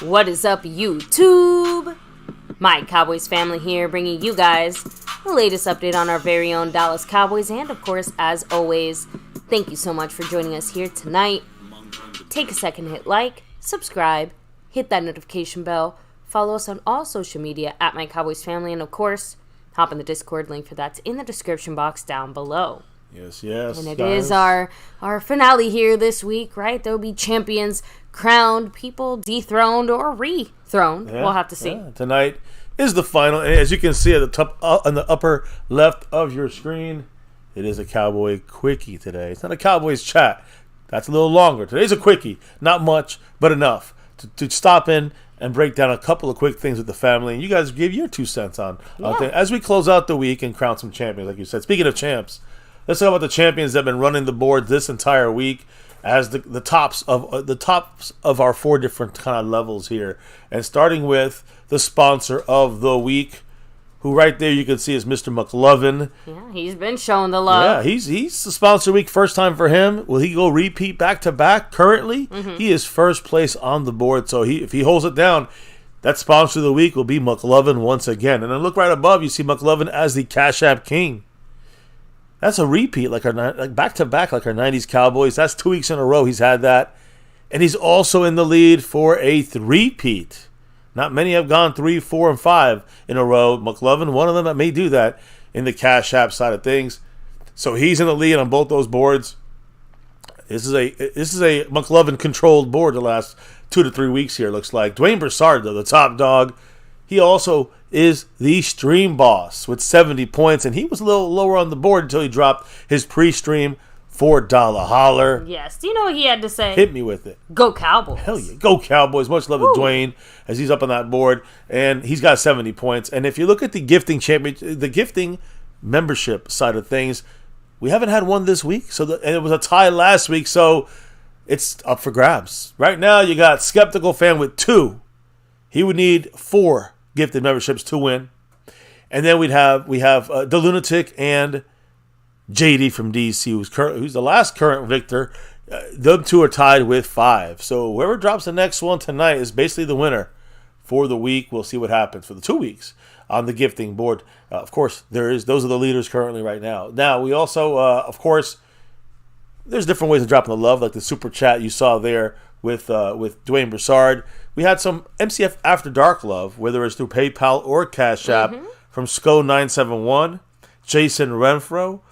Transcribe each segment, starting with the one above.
What is up, YouTube? My Cowboys family here, bringing you guys the latest update on our very own Dallas Cowboys. And of course, as always, thank you so much for joining us here tonight. Take a second to hit like, subscribe, hit that notification bell, follow us on all social media at MyCowboysFamily, and of course, hop in the Discord. Link for that's in the description box down below. Yes. And it is our finale here this week, right? There will be champions crowned, people dethroned or rethroned. Yeah, we'll have to see. Yeah. Tonight is the final, and as you can see at the top, on the upper left of your screen, it is a Cowboy Quickie today. It's not a Cowboys chat. That's a little longer. Today's a Quickie. Not much, but enough to stop in and break down a couple of quick things with the family. And you guys give your 2 cents on things as we close out the week and crown some champions, like you said. Speaking of champs, let's talk about the champions that have been running the board this entire week as the tops of our 4 different kind of levels here. And starting with the sponsor of the week, who right there you can see is Mr. McLovin. Yeah, he's been showing the love. Yeah, he's the sponsor week. First time for him. Will he go repeat back-to-back currently? He is first place on the board. So if he holds it down, that sponsor of the week will be McLovin once again. And then look right above, you see McLovin as the Cash App King. That's a repeat, like back-to-back, like our 90s Cowboys. That's 2 weeks in a row he's had that. And he's also in the lead for a repeat. Not many have gone 3, 4, and 5 in a row. McLovin, one of them that may do that in the Cash App side of things. So he's in the lead on both those boards. This is a McLovin-controlled board the last 2 to 3 weeks here, looks like. Dwayne Broussard, though, the top dog, he also is the stream boss with 70 points, and he was a little lower on the board until he dropped his pre-stream $4 holler. Yes. Do you know what he had to say? Hit me with it. Go Cowboys. Hell yeah. Go Cowboys. Much love to Dwayne as he's up on that board, and he's got 70 points. And if you look at the gifting the gifting membership side of things, we haven't had one this week, and it was a tie last week, so it's up for grabs. Right now, you got Skeptical Fan with 2. He would need 4 gifted memberships to win. And then we have The Lunatic and JD from DC, who's the last current victor. Them 2 are tied with 5. So whoever drops the next one tonight is basically the winner for the week. We'll see what happens for the 2 weeks on the gifting board. Of course, those are the leaders currently right now. Now, we also, of course, there's different ways of dropping the love, like the super chat you saw there with Dwayne Broussard. We had some MCF After Dark love, whether it's through PayPal or Cash App, from SCO971, Jason Renfro,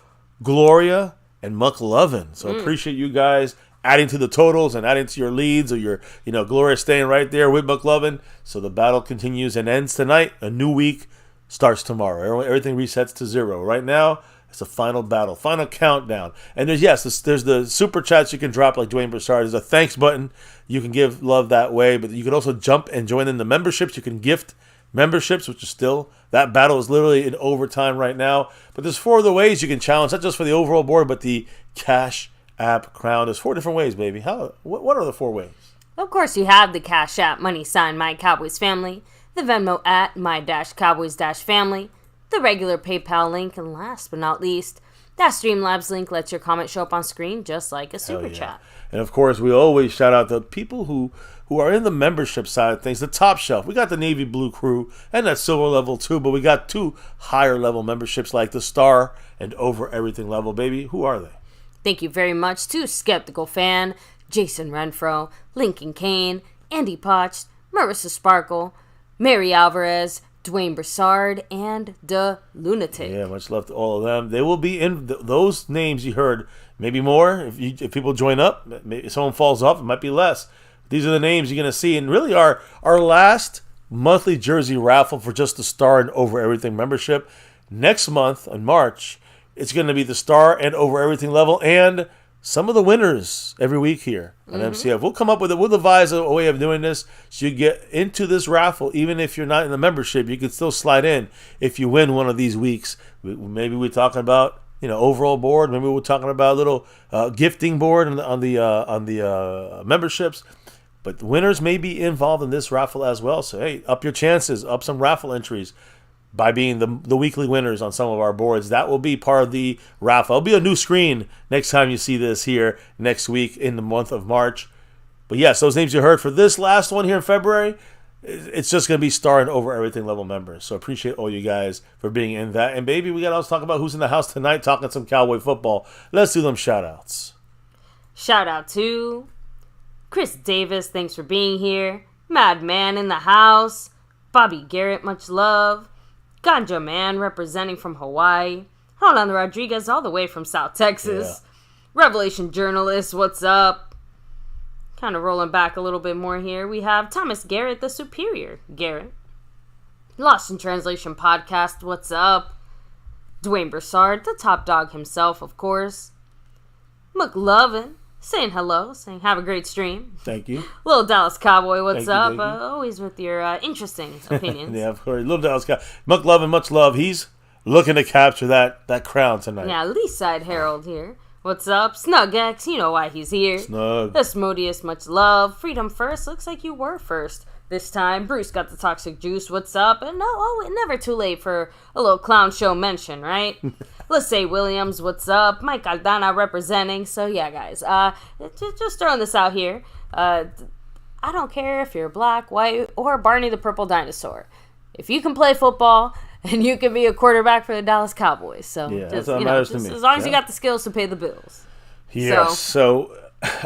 Gloria, and McLovin. So appreciate you guys adding to the totals and adding to your leads, or your, Gloria staying right there with McLovin. So the battle continues and ends tonight. A new week starts tomorrow. Everything resets to 0. Right now, it's a final battle, final countdown. And there's the super chats you can drop like Dwayne Broussard. There's a thanks button. You can give love that way, but you can also jump and join in the memberships. You can gift memberships, which is still, that battle is literally in overtime right now. But there's 4 other ways you can challenge, not just for the overall board, but the Cash App crown. There's 4 different ways, baby. What are the 4 ways? Of course, you have the Cash App money sign My Cowboys Family, the Venmo at My-Cowboys-Family, the regular PayPal link, and last but not least, that Streamlabs link lets your comment show up on screen just like a super chat. And of course, we always shout out the people who are in the membership side of things, the top shelf. We got the Navy Blue crew and that silver level too, but we got 2 higher level memberships like the Star and Over Everything level, baby. Who are they? Thank you very much to Skeptical Fan, Jason Renfro, Lincoln Kane, Andy Potch, Marissa Sparkle, Mary Alvarez, Dwayne Broussard, and The Lunatic. Yeah, much love to all of them. They will be in those names you heard. Maybe more if people join up. Maybe if someone falls off, it might be less. These are the names you're going to see. And really our last monthly jersey raffle for just the Star and Over Everything membership. Next month, in March, it's going to be the Star and Over Everything level and some of the winners every week here on MCF. We'll come up with it. We'll devise a way of doing this so you get into this raffle. Even if you're not in the membership, you can still slide in if you win one of these weeks. Maybe we're talking about overall board. Maybe we're talking about a little gifting board on the memberships. But the winners may be involved in this raffle as well. So hey, up your chances, up some raffle entries by being the weekly winners on some of our boards. That will be part of the raffle. It'll be a new screen next time you see this here next week in the month of March. But yes, those names you heard for this last one here in February, it's just going to be starring over everything level members. So appreciate all you guys for being in that. And baby, we got to also talk about who's in the house tonight, talking some Cowboy football. Let's do them shout-outs. Shout out to Chris Davis, thanks for being here. Madman in the house. Bobby Garrett, much love. Ganja Man representing from Hawaii. Rolando Rodriguez all the way from South Texas. Yeah. Revelation Journalist, what's up? Kind of rolling back a little bit more here. We have Thomas Garrett, the Superior Garrett. Lost in Translation Podcast, what's up? Dwayne Broussard, the top dog himself, of course. McLovin, saying hello, saying have a great stream. Thank you. Little Dallas Cowboy, what's up? Thank you. Always with your interesting opinions. Yeah, of course. Little Dallas Cowboy. McLovin, much love. He's looking to capture that crown tonight. Yeah, Lee Side Herald here. What's up? Snug X, you know why he's here. Snug. The Smodius, much love. Freedom First, looks like you were first this time. Bruce got the Toxic Juice, what's up? And never too late for a little clown show mention, right? Let's say Williams, what's up? Mike Aldana representing. So yeah, guys, just throwing this out here. I don't care if you're black, white, or Barney the Purple Dinosaur. If you can play football, and you can be a quarterback for the Dallas Cowboys. So, yeah, just, that's what matters to me. As long as you got the skills to pay the bills. Yes. So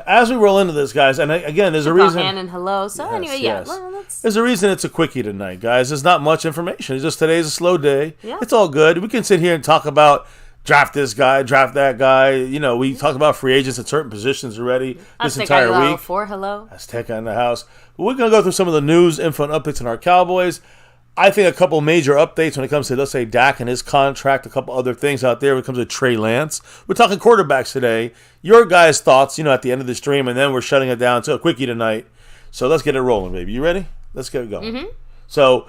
as we roll into this, guys, and again, there's a reason. Hand and hello. So anyway, yes. Let's... There's a reason it's a quickie tonight, guys. There's not much information. It's just today's a slow day. Yeah. It's all good. We can sit here and talk about draft this guy, draft that guy. You know, we talk about free agents at certain positions already this entire week. Hello. Azteca in the house. But we're going to go through some of the news, info, and updates on our Cowboys. I think a couple major updates when it comes to, let's say, DAK and his contract, a couple other things out there when it comes to Trey Lance. We're talking quarterbacks today. Your guys' thoughts, at the end of the stream, and then we're shutting it down to a quickie tonight. So let's get it rolling, baby. You ready? Let's get it going. Mm-hmm. So,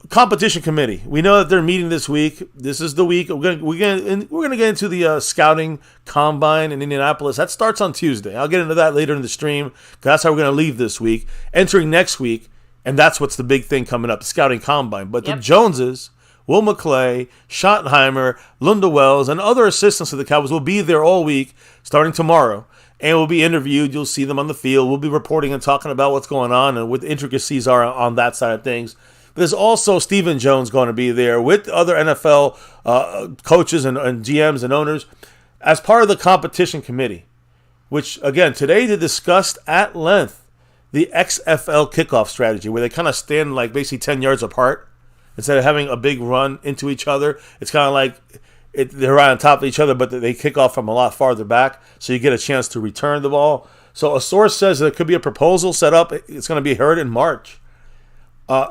competition committee. We know that they're meeting this week. This is the week. We're gonna get into the scouting combine in Indianapolis. That starts on Tuesday. I'll get into that later in the stream because that's how we're gonna leave this week. Entering next week. And that's what's the big thing coming up, the scouting combine. But the Joneses, Will McClay, Schottenheimer, Lunda Wells, and other assistants of the Cowboys will be there all week, starting tomorrow. And will be interviewed. You'll see them on the field. We'll be reporting and talking about what's going on and what the intricacies are on that side of things. But there's also Stephen Jones going to be there with other NFL coaches and GMs and owners as part of the competition committee, which, again, today they discussed at length the XFL kickoff strategy, where they kind of stand like basically 10 yards apart instead of having a big run into each other. It's kind of like they're right on top of each other, but they kick off from a lot farther back, so you get a chance to return the ball. So a source says there could be a proposal set up. It's going to be heard in March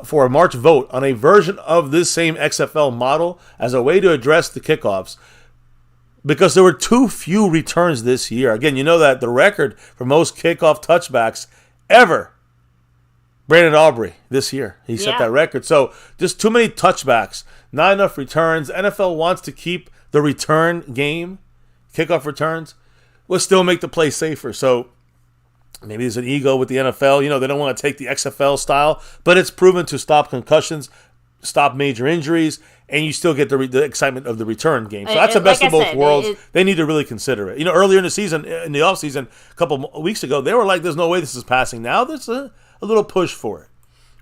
for a March vote on a version of this same XFL model as a way to address the kickoffs, because there were too few returns this year. Again, you know that the record for most kickoff touchbacks ever, Brandon Aubrey this year. He set that record. So just too many touchbacks, not enough returns. NFL wants to keep the return game, kickoff returns, will still make the play safer. So maybe there's an ego with the NFL. They don't want to take the XFL style, but it's proven to stop concussions, stop major injuries, and you still get the excitement of the return game. So that's the best of both worlds. They need to really consider it. Earlier in the season, in the offseason, a couple of weeks ago, they were like, there's no way this is passing. Now there's a little push for it.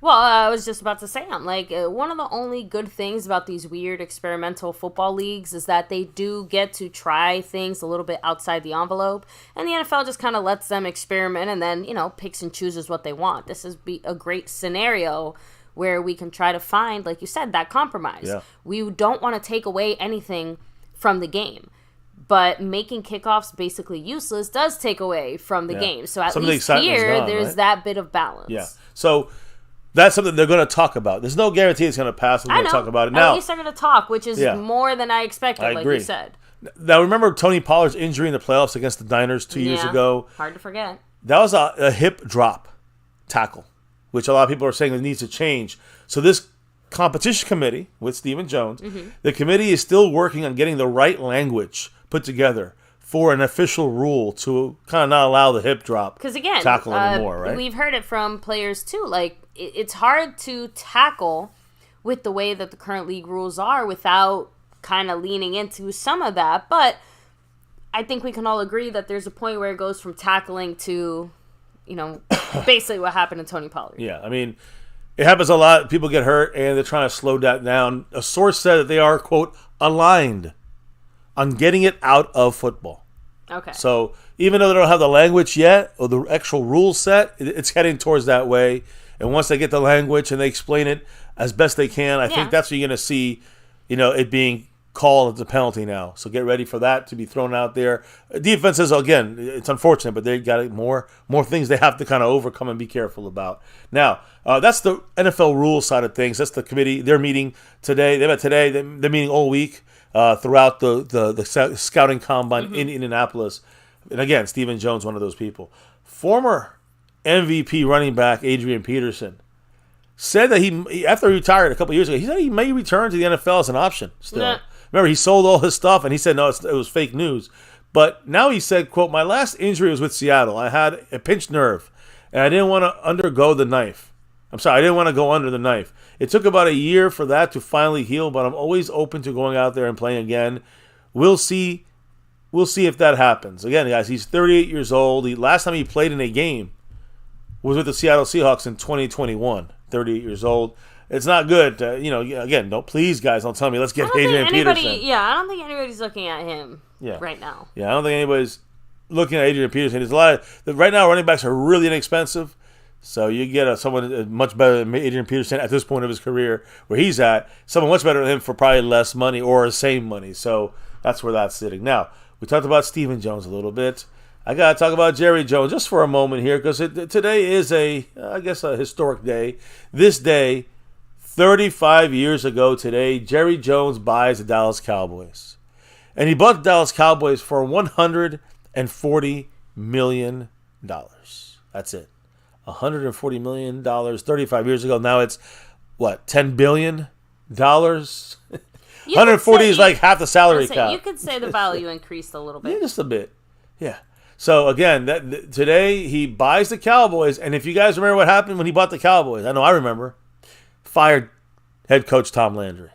Well, I was just about to say, I'm like, one of the only good things about these weird experimental football leagues is that they do get to try things a little bit outside the envelope, and the NFL just kind of lets them experiment and then, picks and chooses what they want. This is a great scenario where we can try to find, like you said, that compromise. Yeah. We don't want to take away anything from the game, but making kickoffs basically useless does take away from the game. So at least here, there's that bit of balance. Yeah. So that's something they're going to talk about. There's no guarantee it's going to pass. We're going to talk about it now. At least they're going to talk, which is more than I expected, like you said. Now, remember Tony Pollard's injury in the playoffs against the Niners 2 years ago? Hard to forget. That was a hip drop tackle, which a lot of people are saying it needs to change. So this competition committee with Stephen Jones, the committee is still working on getting the right language put together for an official rule to kind of not allow the hip drop tackle anymore, right? We've heard it from players too. Like, it's hard to tackle with the way that the current league rules are without kind of leaning into some of that. But I think we can all agree that there's a point where it goes from tackling to, basically what happened to Tony Pollard. Yeah, I mean, it happens a lot. People get hurt, and they're trying to slow that down. A source said that they are, quote, aligned on getting it out of football. Okay. So even though they don't have the language yet or the actual rules set, it's heading towards that way. And once they get the language and they explain it as best they can, I think that's what you're going to see, it being called as a penalty now. So get ready for that to be thrown out there. Defenses, again, it's unfortunate, but they got more things they have to kind of overcome and be careful about. Now, that's the NFL rules side of things. That's the committee. They're meeting today. They're meeting all week throughout the scouting combine in Indianapolis. And again, Stephen Jones, one of those people. Former MVP running back Adrian Peterson said that he after he retired a couple years ago, he said he may return to the NFL as an option still. Yeah. Remember, he sold all his stuff, and he said, no, it was fake news. But now he said, quote, my last injury was with Seattle. I had a pinched nerve, and I didn't want to undergo the knife. I didn't want to go under the knife. It took about a year for that to finally heal, but I'm always open to going out there and playing again. We'll see if that happens. Again, guys, he's 38 years old. The last time he played in a game was with the Seattle Seahawks in 2021, 38 years old. It's not good. Again, please, guys, don't tell me, let's get Adrian Peterson. Yeah, I don't think anybody's looking at him right now. Yeah, I don't think anybody's looking at Adrian Peterson. There's a lot right now, running backs are really inexpensive. So you get someone much better than Adrian Peterson at this point of his career where he's at, someone much better than him for probably less money or the same money. So that's where that's sitting. Now, we talked about Stephen Jones a little bit. I got to talk about Jerry Jones just for a moment here because today is a historic day. This day, 35 years ago today, Jerry Jones buys the Dallas Cowboys. And he bought the Dallas Cowboys for $140 million. That's it. $140 million 35 years ago. Now it's, what, $10 billion? 140 is like half the salary cap. You could say the value increased a little bit. Yeah, just a bit. Yeah. So, again, today he buys the Cowboys. And if you guys remember what happened when he bought the Cowboys, I know I remember, fired head coach Tom Landry.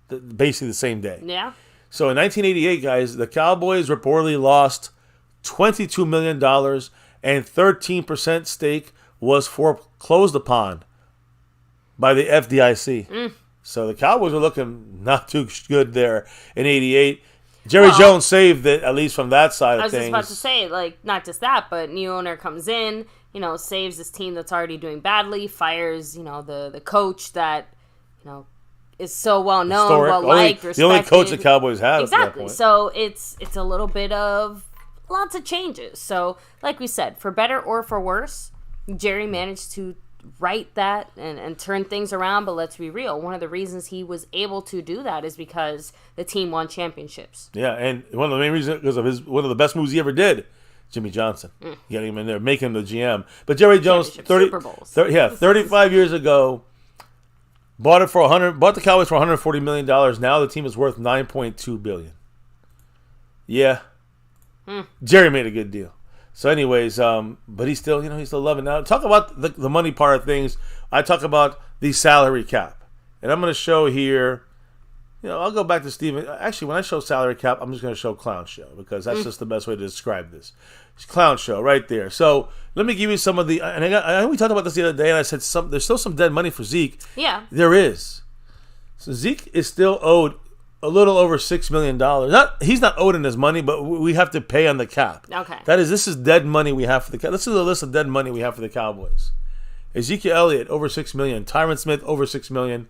Basically the same day. Yeah. So, in 1988, guys, the Cowboys reportedly lost $22 million and 13% stake was foreclosed upon by the FDIC. So the Cowboys were looking not too good there in 88. Jerry Jones saved it, at least from that side of things. I was just about to say, not just that, but new owner comes in, saves this team that's already doing badly, fires, the coach that, is so well known, well liked, respected. The only coach the Cowboys have. Exactly. So it's a little bit of lots of changes. So, like we said, for better or for worse, Jerry managed to right that and turn things around. But let's be real, one of the reasons he was able to do that is because the team won championships. Yeah, and one of the main reasons because of one of the best moves he ever did, Jimmy Johnson, getting him in there, making him the GM. But Jerry Jones, Super Bowls. 35 years ago, bought the Cowboys for $140 million. Now the team is worth $9.2 billion. Yeah, Jerry made a good deal. So, anyways, but he's still loving. Now, talk about the money part of things. I talk about the salary cap, and I'm going to show here. I'll go back to Steven. Actually, when I show salary cap, I'm just going to show clown show because that's just the best way to describe this. It's clown show right there. So let me give you some of the. And we talked about this the other day, and I said there's still some dead money for Zeke. Yeah, there is. So Zeke is still owed a little over $6 million. He's not owed in his money, but we have to pay on the cap. Okay. This is dead money we have for the cap. This is a list of dead money we have for the Cowboys. Ezekiel Elliott over $6 million. Tyron Smith over $6 million.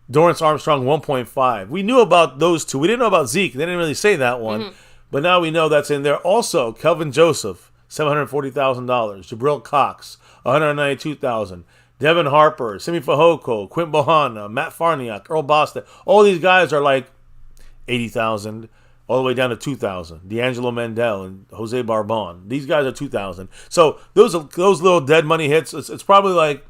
Dorrance Armstrong 1.5. We knew about those two. We didn't know about Zeke. They didn't really say that one, but now we know that's in there. Also, Kelvin Joseph $740,000. Jabril Cox $192,000. Devin Harper, Simi Fehoko, Quint Bohanna, Matt Farniak, Earl Boston. All these guys are like $80,000 all the way down to $2,000. D'Angelo Mendel and Jose Barbon. These guys are $2,000. So those little dead money hits, it's probably like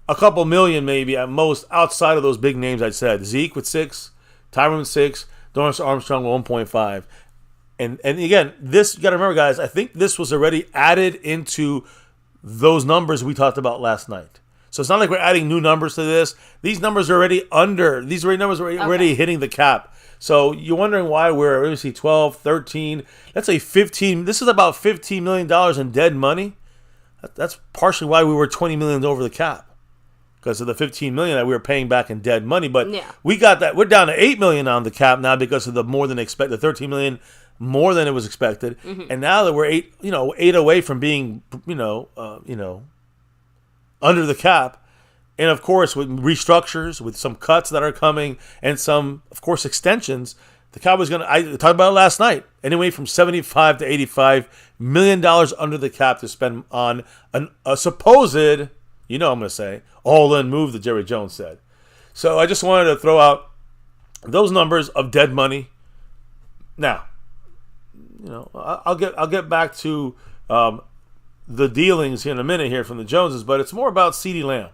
a couple million maybe at most outside of those big names I said. Zeke with 6, Tyron with 6, Dorrance Armstrong with 1.5. And again, this, you got to remember, guys, I think this was already added into those numbers we talked about last night. So it's not like we're adding new numbers to this. These numbers are already these numbers are already hitting the cap. So you're wondering why we're, let me see, 12, 13, let's say 15. This is about $15 million in dead money That's partially why we were $20 million over the cap, because of the $15 million that we were paying back in dead money. But we got that. We're down to $8 million on the cap now because of the more than expected, the $13 million more than it was expected, and now that we're eight away from being under the cap. And, of course, with restructures, with some cuts that are coming, and some, of course, extensions, the Cowboys I talked about it last night, anyway from $75 to $85 million under the cap to spend on a supposed, I'm going to say, all-in move that Jerry Jones said. So I just wanted to throw out those numbers of dead money. Now, I'll get back to the dealings here in a minute here from the Joneses, but it's more about CeeDee Lamb.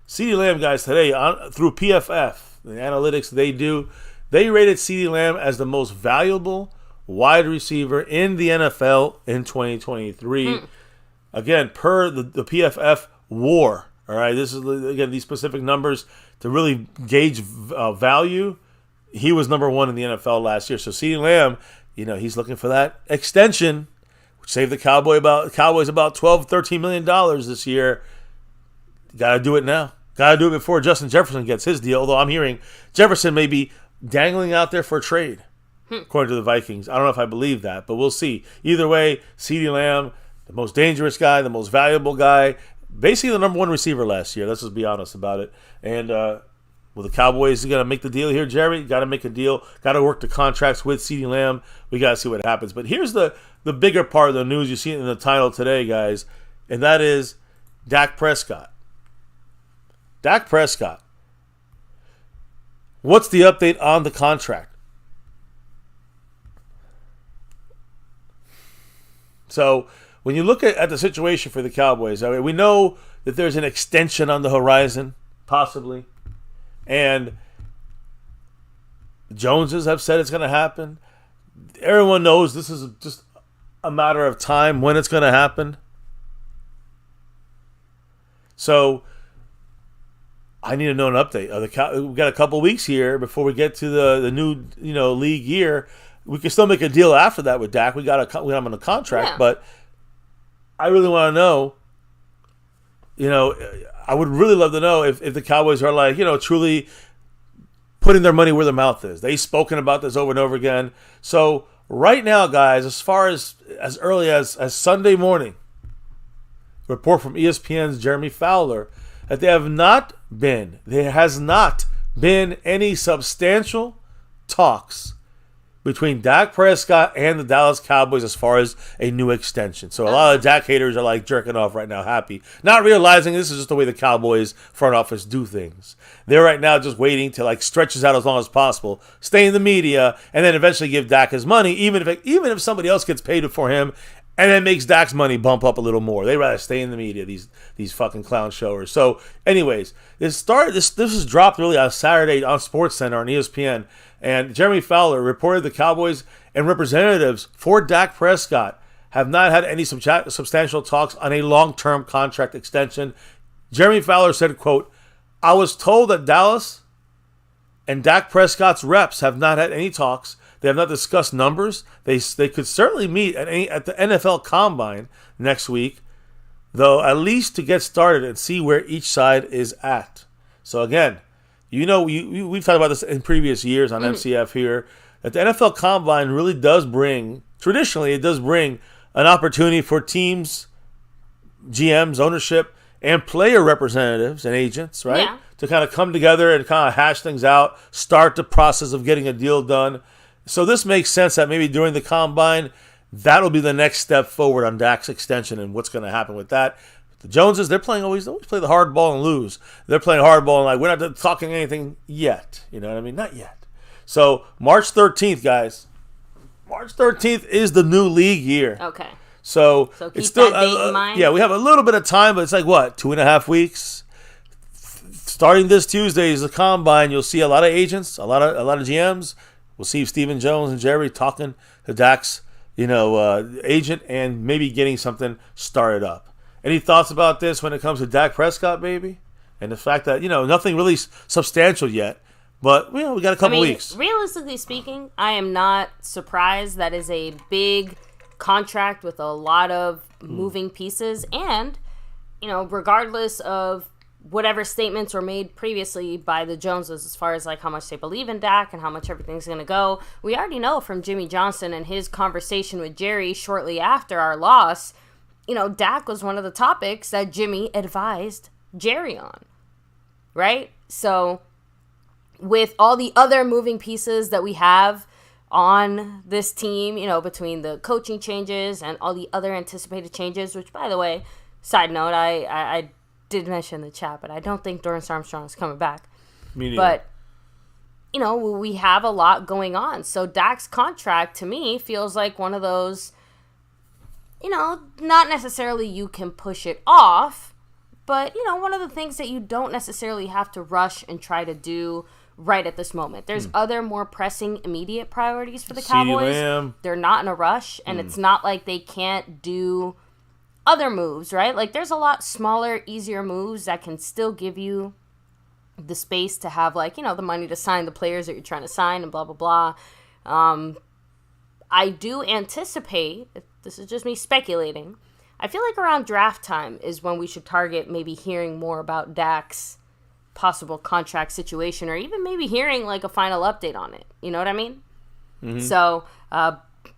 CeeDee Lamb, guys, today through PFF, the analytics they rated CeeDee Lamb as the most valuable wide receiver in the NFL in 2023. Again, per the PFF WAR. All right, this is again these specific numbers to really gauge value. He was number one in the NFL last year. So CeeDee Lamb, he's looking for that extension, which saved the Cowboys about $12, $13 million this year. Got to do it now. Got to do it before Justin Jefferson gets his deal, although I'm hearing Jefferson may be dangling out there for a trade, according to the Vikings. I don't know if I believe that, but we'll see. Either way, CeeDee Lamb, the most dangerous guy, the most valuable guy, basically the number one receiver last year. Let's just be honest about it. And the Cowboys are going to make the deal here, Jerry. Got to make a deal. Got to work the contracts with CeeDee Lamb. We got to see what happens. But here's the bigger part of the news. You see it in the title today, guys, and that is Dak Prescott. Dak Prescott. What's the update on the contract? So when you look at the situation for the Cowboys, I mean, we know that there's an extension on the horizon, possibly. And the Joneses have said it's going to happen. Everyone knows this is just a matter of time when it's going to happen. So I need to know an update. We've got a couple weeks here before we get to the new league year. We can still make a deal after that with Dak. We got him on a contract, but I really want to know. I would really love to know if the Cowboys are like truly putting their money where their mouth is. They've spoken about this over and over again. So right now, guys, as far as early as Sunday morning, report from ESPN's Jeremy Fowler that there has not been any substantial talks between Dak Prescott and the Dallas Cowboys as far as a new extension. So a lot of Dak haters are like jerking off right now, happy, not realizing this is just the way the Cowboys front office do things. They're right now just waiting to stretch this out as long as possible, stay in the media, and then eventually give Dak his money, even if somebody else gets paid for him. And then makes Dak's money bump up a little more. They rather stay in the media, these fucking clown showers. So, anyways, this was dropped really on Saturday on SportsCenter on ESPN. And Jeremy Fowler reported the Cowboys and representatives for Dak Prescott have not had any substantial talks on a long-term contract extension. Jeremy Fowler said, quote, "I was told that Dallas and Dak Prescott's reps have not had any talks. They have not discussed numbers. They could certainly meet at the NFL Combine next week, though, at least to get started and see where each side is at." So again, we've talked about this in previous years on MCF here, that the NFL Combine really does bring, traditionally, it does bring an opportunity for teams, GMs, ownership, and player representatives and agents, right? Yeah. To kind of come together and kind of hash things out, start the process of getting a deal done. So this makes sense that maybe during the Combine, that'll be the next step forward on Dak's extension and what's going to happen with that. The Joneses, they always play the hard ball and lose. They're playing hard ball and we're not talking anything yet. You know what I mean? Not yet. So March 13th, guys. March 13th is the new league year. Okay. So keep it's still that date in mind. Yeah, we have a little bit of time, but it's 2.5 weeks. Starting this Tuesday is the Combine. You'll see a lot of agents, a lot of GMs. We'll see Stephen Jones and Jerry talking to Dak's, agent and maybe getting something started up. Any thoughts about this when it comes to Dak Prescott, baby? And the fact that, nothing really substantial yet, but, we got a couple weeks. Realistically speaking, I am not surprised. That is a big contract with a lot of moving pieces, and, you know, regardless of whatever statements were made previously by the Joneses as far as like how much they believe in Dak and how much everything's going to go, we already know from Jimmy Johnson and his conversation with Jerry shortly after our loss, you know, Dak was one of the topics that Jimmy advised Jerry on, right? So with all the other moving pieces that we have on this team, you know, between the coaching changes and all the other anticipated changes, which, by the way, side note, I did mention in the chat, but I don't think Dorrance Armstrong is coming back. Me neither. But, you know, we have a lot going on. So Dak's contract, to me, feels like one of those, you know, not necessarily you can push it off, but, you know, one of the things that you don't necessarily have to rush and try to do right at this moment. There's other more pressing immediate priorities for the Cowboys. Lamb. They're not in a rush, and it's not like they can't do other moves, right? Like, there's a lot smaller, easier moves that can still give you the space to have, like, you know, the money to sign the players that you're trying to sign and blah, blah, blah. I do anticipate, this is just me speculating, I feel like around draft time is when we should target maybe hearing more about Dak's possible contract situation, or even maybe hearing, like, a final update on it. You know what I mean? Mm-hmm. So,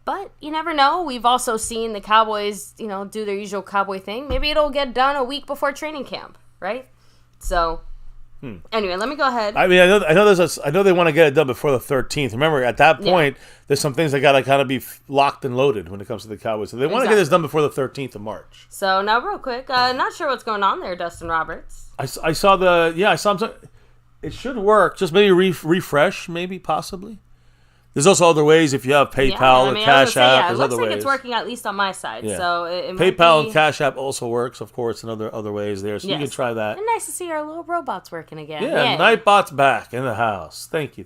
but you never know. We've also seen the Cowboys, you know, do their usual Cowboy thing. Maybe it'll get done a week before training camp, right? So, anyway, let me go ahead. I mean, I know they want to get it done before the 13th. Remember, at that point, there's some things that got to kind of be locked and loaded when it comes to the Cowboys. So they want to get this done before the 13th of March. So now, real quick, not sure what's going on there, Dustin Roberts. I saw him. It should work. Just maybe refresh, maybe, possibly. There's also other ways if you have PayPal or Cash App. It looks like it's working at least on my side. Yeah. So it PayPal and Cash App also works, of course, and other ways there. So you can try that. And nice to see our little robots working again. Yeah, Nightbot's back in the house. Thank you.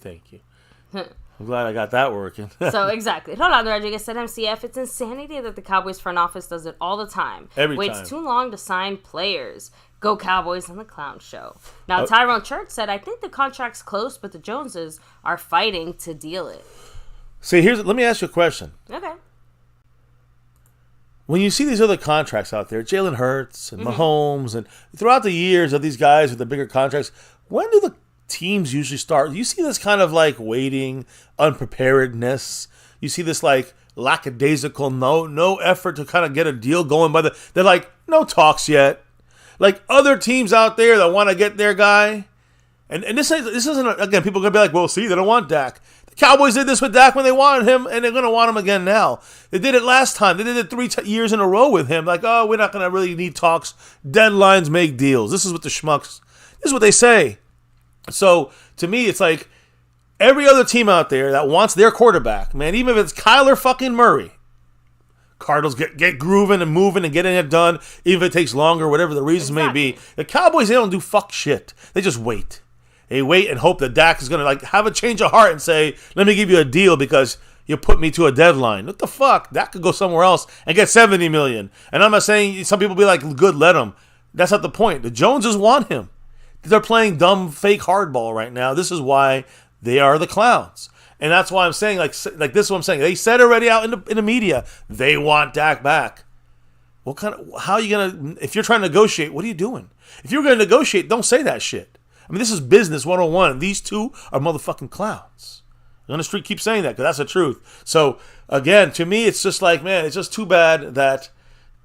I'm glad I got that working. So, exactly. Hold on, Rodriguez said MCF. It's insanity that the Cowboys front office does it all the time. Waits too long to sign players. Go Cowboys on the Clown Show. Now, Tyrone Church said, I think the contract's close, but the Joneses are fighting to deal it. See, let me ask you a question. Okay. When you see these other contracts out there, Jalen Hurts and Mahomes, and throughout the years of these guys with the bigger contracts, when do the teams usually start? You see this kind of like waiting, unpreparedness. You see this like lackadaisical, no effort to kind of get a deal going. They're like, no talks yet. Like other teams out there that want to get their guy. And this isn't, again, people are going to be like, well, see, they don't want Dak. The Cowboys did this with Dak when they wanted him, and they're going to want him again now. They did it last time. They did it 3 years in a row with him. Like, oh, we're not going to really need talks. Deadlines make deals. This is what the schmucks, this is what they say. So, to me, it's like every other team out there that wants their quarterback, man, even if it's Kyler fucking Murray, Cardinals get grooving and moving and getting it done, even if it takes longer, whatever the reasons may be. The Cowboys, they don't do fuck shit. They just wait. They wait and hope that Dak is going to like have a change of heart and say, let me give you a deal because you put me to a deadline. What the fuck? Dak could go somewhere else and get $70 million. And I'm not saying some people be like, good, let him. That's not the point. The Joneses want him. They're playing dumb, fake hardball right now. This is why they are the clowns. And that's why I'm saying, like this is what I'm saying. They said already out in the media, they want Dak back. How are you going to, if you're trying to negotiate, what are you doing? If you're going to negotiate, don't say that shit. I mean, this is business 101. These two are motherfucking clowns. On the street, keep saying that because that's the truth. So, again, to me, it's just like, man, it's just too bad that,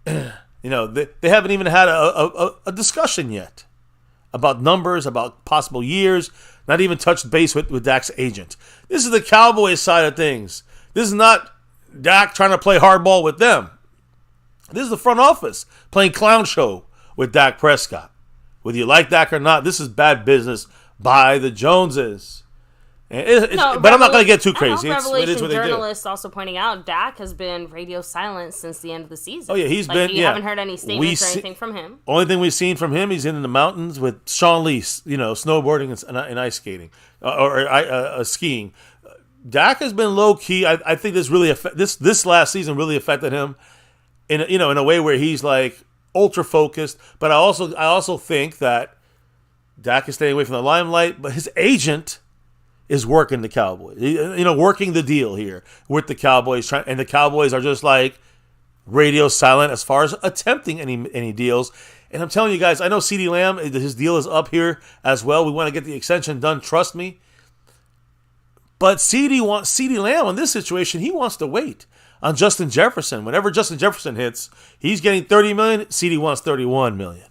you know, they haven't even had a discussion yet about numbers, about possible years, not even touched base with Dak's agent. This is the Cowboys side of things. This is not Dak trying to play hardball with them. This is the front office playing clown show with Dak Prescott. Whether you like Dak or not, this is bad business by the Joneses. But I'm not going to get too crazy. Revelation journalists also pointing out Dak has been radio silent since the end of the season. Oh, yeah, he's been. You haven't heard any statements or anything from him. Only thing we've seen from him, he's in the mountains with Sean Lee, you know, snowboarding and ice skating or skiing. Dak has been low key. I think this last season really affected him in a way where he's like ultra focused. But I also think that Dak is staying away from the limelight. But his agent is working the Cowboys, working the deal here with the Cowboys, and the Cowboys are just like, radio silent as far as attempting any deals. And I'm telling you guys, I know CeeDee Lamb, his deal is up here as well. We want to get the extension done, trust me. But CeeDee Lamb in this situation, he wants to wait on Justin Jefferson. Whenever Justin Jefferson hits, he's getting $30 million. CeeDee wants $31 million.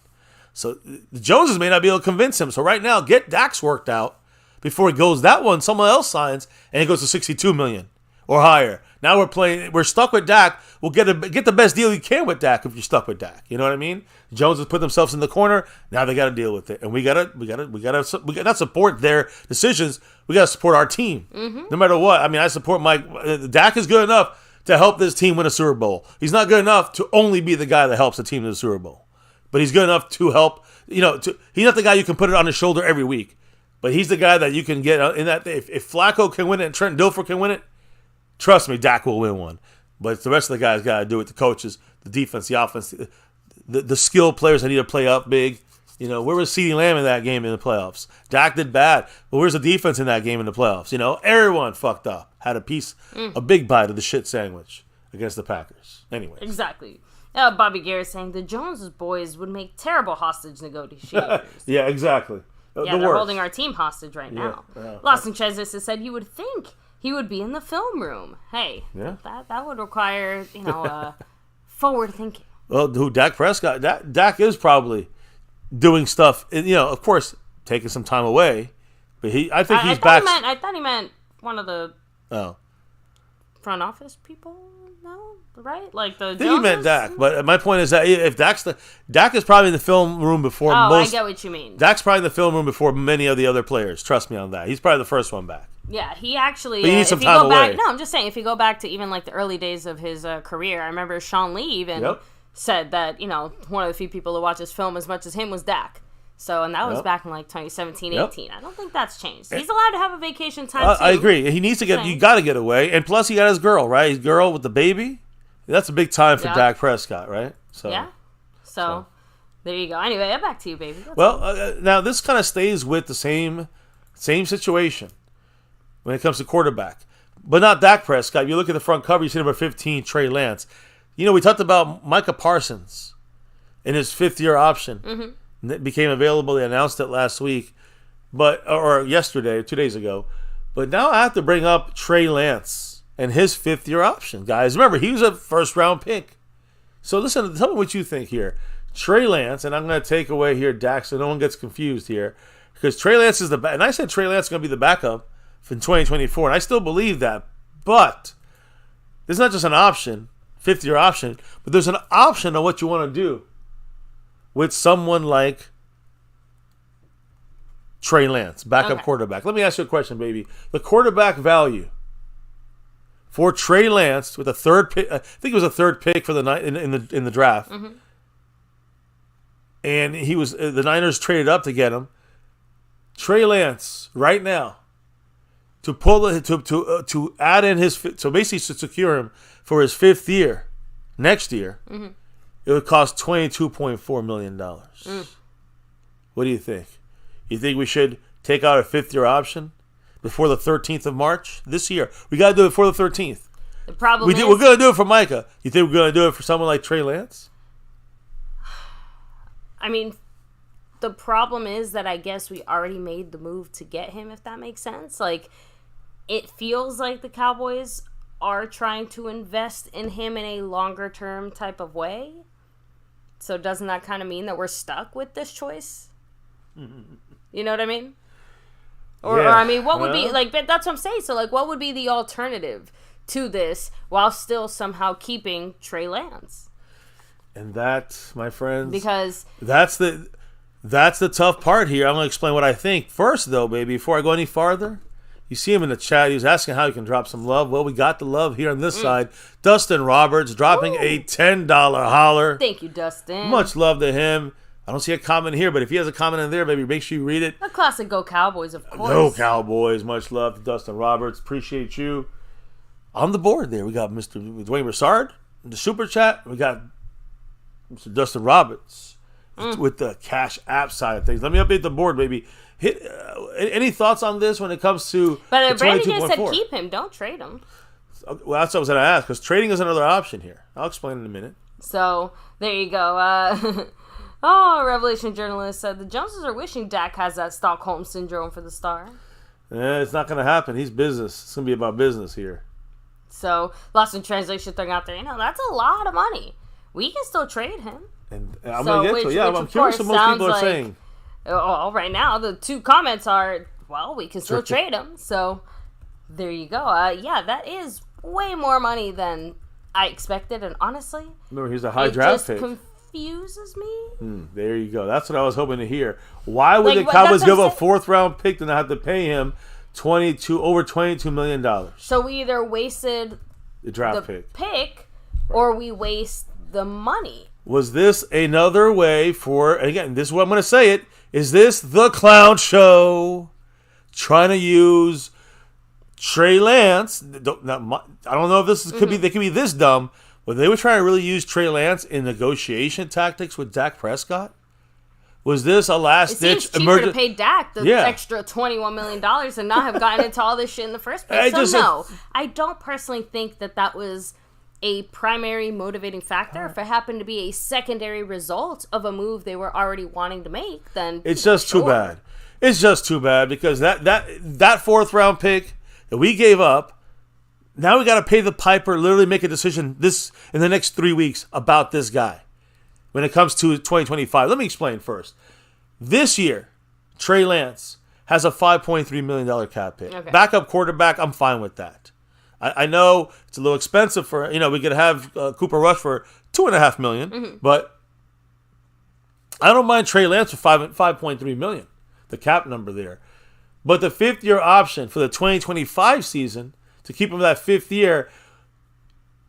So the Joneses may not be able to convince him. So right now, get Dak's worked out before he goes that one. Someone else signs, and it goes to $62 million or higher. Now we're stuck with Dak. We'll get the best deal you can with Dak if you're stuck with Dak. You know what I mean? Jones has put themselves in the corner. Now they got to deal with it, and we gotta not support their decisions. We gotta support our team, no matter what. I mean, I support Mike. Dak is good enough to help this team win a Super Bowl. He's not good enough to only be the guy that helps the team to the Super Bowl, but he's good enough to help. He's not the guy you can put it on his shoulder every week, but he's the guy that you can get in that. If Flacco can win it and Trent Dilfer can win it, trust me, Dak will win one. But the rest of the guys got to do it. The coaches, the defense, the offense, the skilled players that need to play up big. Where was CeeDee Lamb in that game in the playoffs? Dak did bad, but where's the defense in that game in the playoffs? Everyone fucked up. Had a big bite of the shit sandwich against the Packers. Anyway. Exactly. Bobby Garrett saying the Jones boys would make terrible hostage negotiators. Yeah, exactly. They're holding our team hostage right now. Yeah. Lawson Chesnis has said you would think he would be in the film room. Hey, that would require, forward thinking. Well, Dak Prescott? Dak is probably doing stuff, of course, taking some time away. But I think he's back. I thought he meant one of the front office people. No, right? Like the. I think he meant Dak, but my point is that if Dak is probably in the film room before most. I get what you mean. Dak's probably in the film room before many of the other players. Trust me on that. He's probably the first one back. Yeah, he actually. But he needs some time away. No, I'm just saying, if you go back to even like the early days of his career, I remember Sean Lee even said that one of the few people who watches film as much as him was Dak. So, and that was back in like 2017, 18. I don't think that's changed. He's allowed to have a vacation time too. I agree. He needs to get. You got to get away, and plus he got his girl, right? His girl with the baby. That's a big time for Dak Prescott, right? So there you go. Anyway, back to you, baby. Now this kind of stays with the same situation when it comes to quarterback, but not Dak Prescott. You look at the front cover, you see number 15, Trey Lance. We talked about Micah Parsons in his 5th-year option. Mm-hmm. It became available. They announced it last week, or yesterday, 2 days ago. But now I have to bring up Trey Lance and his 5th-year option, guys. Remember, he was a first-round pick. So listen, tell me what you think here. Trey Lance, and I'm going to take away here Dak so no one gets confused here, because Trey Lance is and I said Trey Lance is going to be the backup in 2024, and I still believe that. But there's not just an option, 5th-year option, but there's an option on what you want to do with someone like Trey Lance, backup quarterback. Let me ask you a question, baby. The quarterback value for Trey Lance with a third pick, I think it was a third pick for the in the draft, and the Niners traded up to get him. Trey Lance right now to add in so basically to secure him for his 5th year next year. It would cost $22.4 million. What do you think? You think we should take out a 5th-year option before the 13th of March this year? We got to do it before the 13th. The problem we're going to do it for Micah. You think we're going to do it for someone like Trey Lance? I mean, the problem is that I guess we already made the move to get him, if that makes sense. Like, it feels like the Cowboys are trying to invest in him in a longer term type of way. So doesn't that kind of mean that we're stuck with this choice? You know what I mean? Or I mean, what would be, like, that's what I'm saying. So, like, what would be the alternative to this while still somehow keeping Trey Lance? And that, my friends, because that's the tough part here. I'm going to explain what I think. First, though, baby, before I go any farther, you see him in the chat. He was asking how he can drop some love. Well, we got the love here on this side. Dustin Roberts dropping a $10 holler. Thank you, Dustin. Much love to him. I don't see a comment here, but if he has a comment in there, baby, make sure you read it. A classic Go Cowboys, of course. Go Cowboys. Much love to Dustin Roberts. Appreciate you. On the board there, we got Mr. Dwayne Broussard in the super chat. We got Mr. Dustin Roberts with the Cash App side of things. Let me update the board, baby. Any thoughts on this when it comes to But Brandon just said keep him. Don't trade him. Well, that's what I was going to ask, because trading is another option here. I'll explain in a minute. So, there you go. Revelation journalist said the Joneses are wishing Dak has that Stockholm syndrome for the star. It's not going to happen. He's business. It's going to be about business here. So, lost in translation thing out there. That's a lot of money. We can still trade him. And I'm going to get to it. Yeah, I'm curious what most people are saying. Oh, right now, the two comments are, well, we can still trade him. So, there you go. That is way more money than I expected. And honestly, remember, he's a high draft pick. Confuses me. There you go. That's what I was hoping to hear. Why would the Cowboys give a 4th round pick and have to pay him over $22 million? So we either wasted the draft pick, or we waste the money. Was this another way for, and again, this is what I'm going to say it, is this the clown show trying to use Trey Lance? I don't know if this could be, they could be this dumb. But they were trying to really use Trey Lance in negotiation tactics with Dak Prescott. Was this a last-ditch emergency? It seems cheaper to pay Dak the extra $21 million and not have gotten into all this shit in the first place. I don't personally think that was a primary motivating factor. If it happened to be a secondary result of a move they were already wanting to make, then it's just too bad. It's just too bad because that 4th round pick that we gave up. Now we got to pay the piper, literally make a decision in the next 3 weeks about this guy when it comes to 2025. Let me explain first. This year, Trey Lance has a $5.3 million cap hit. Okay. Backup quarterback, I'm fine with that. I know it's a little expensive for, we could have Cooper Rush for $2.5 million, but I don't mind Trey Lance for $5.3 million, the cap number there. But the 5th-year option for the 2025 season, to keep him that 5th year,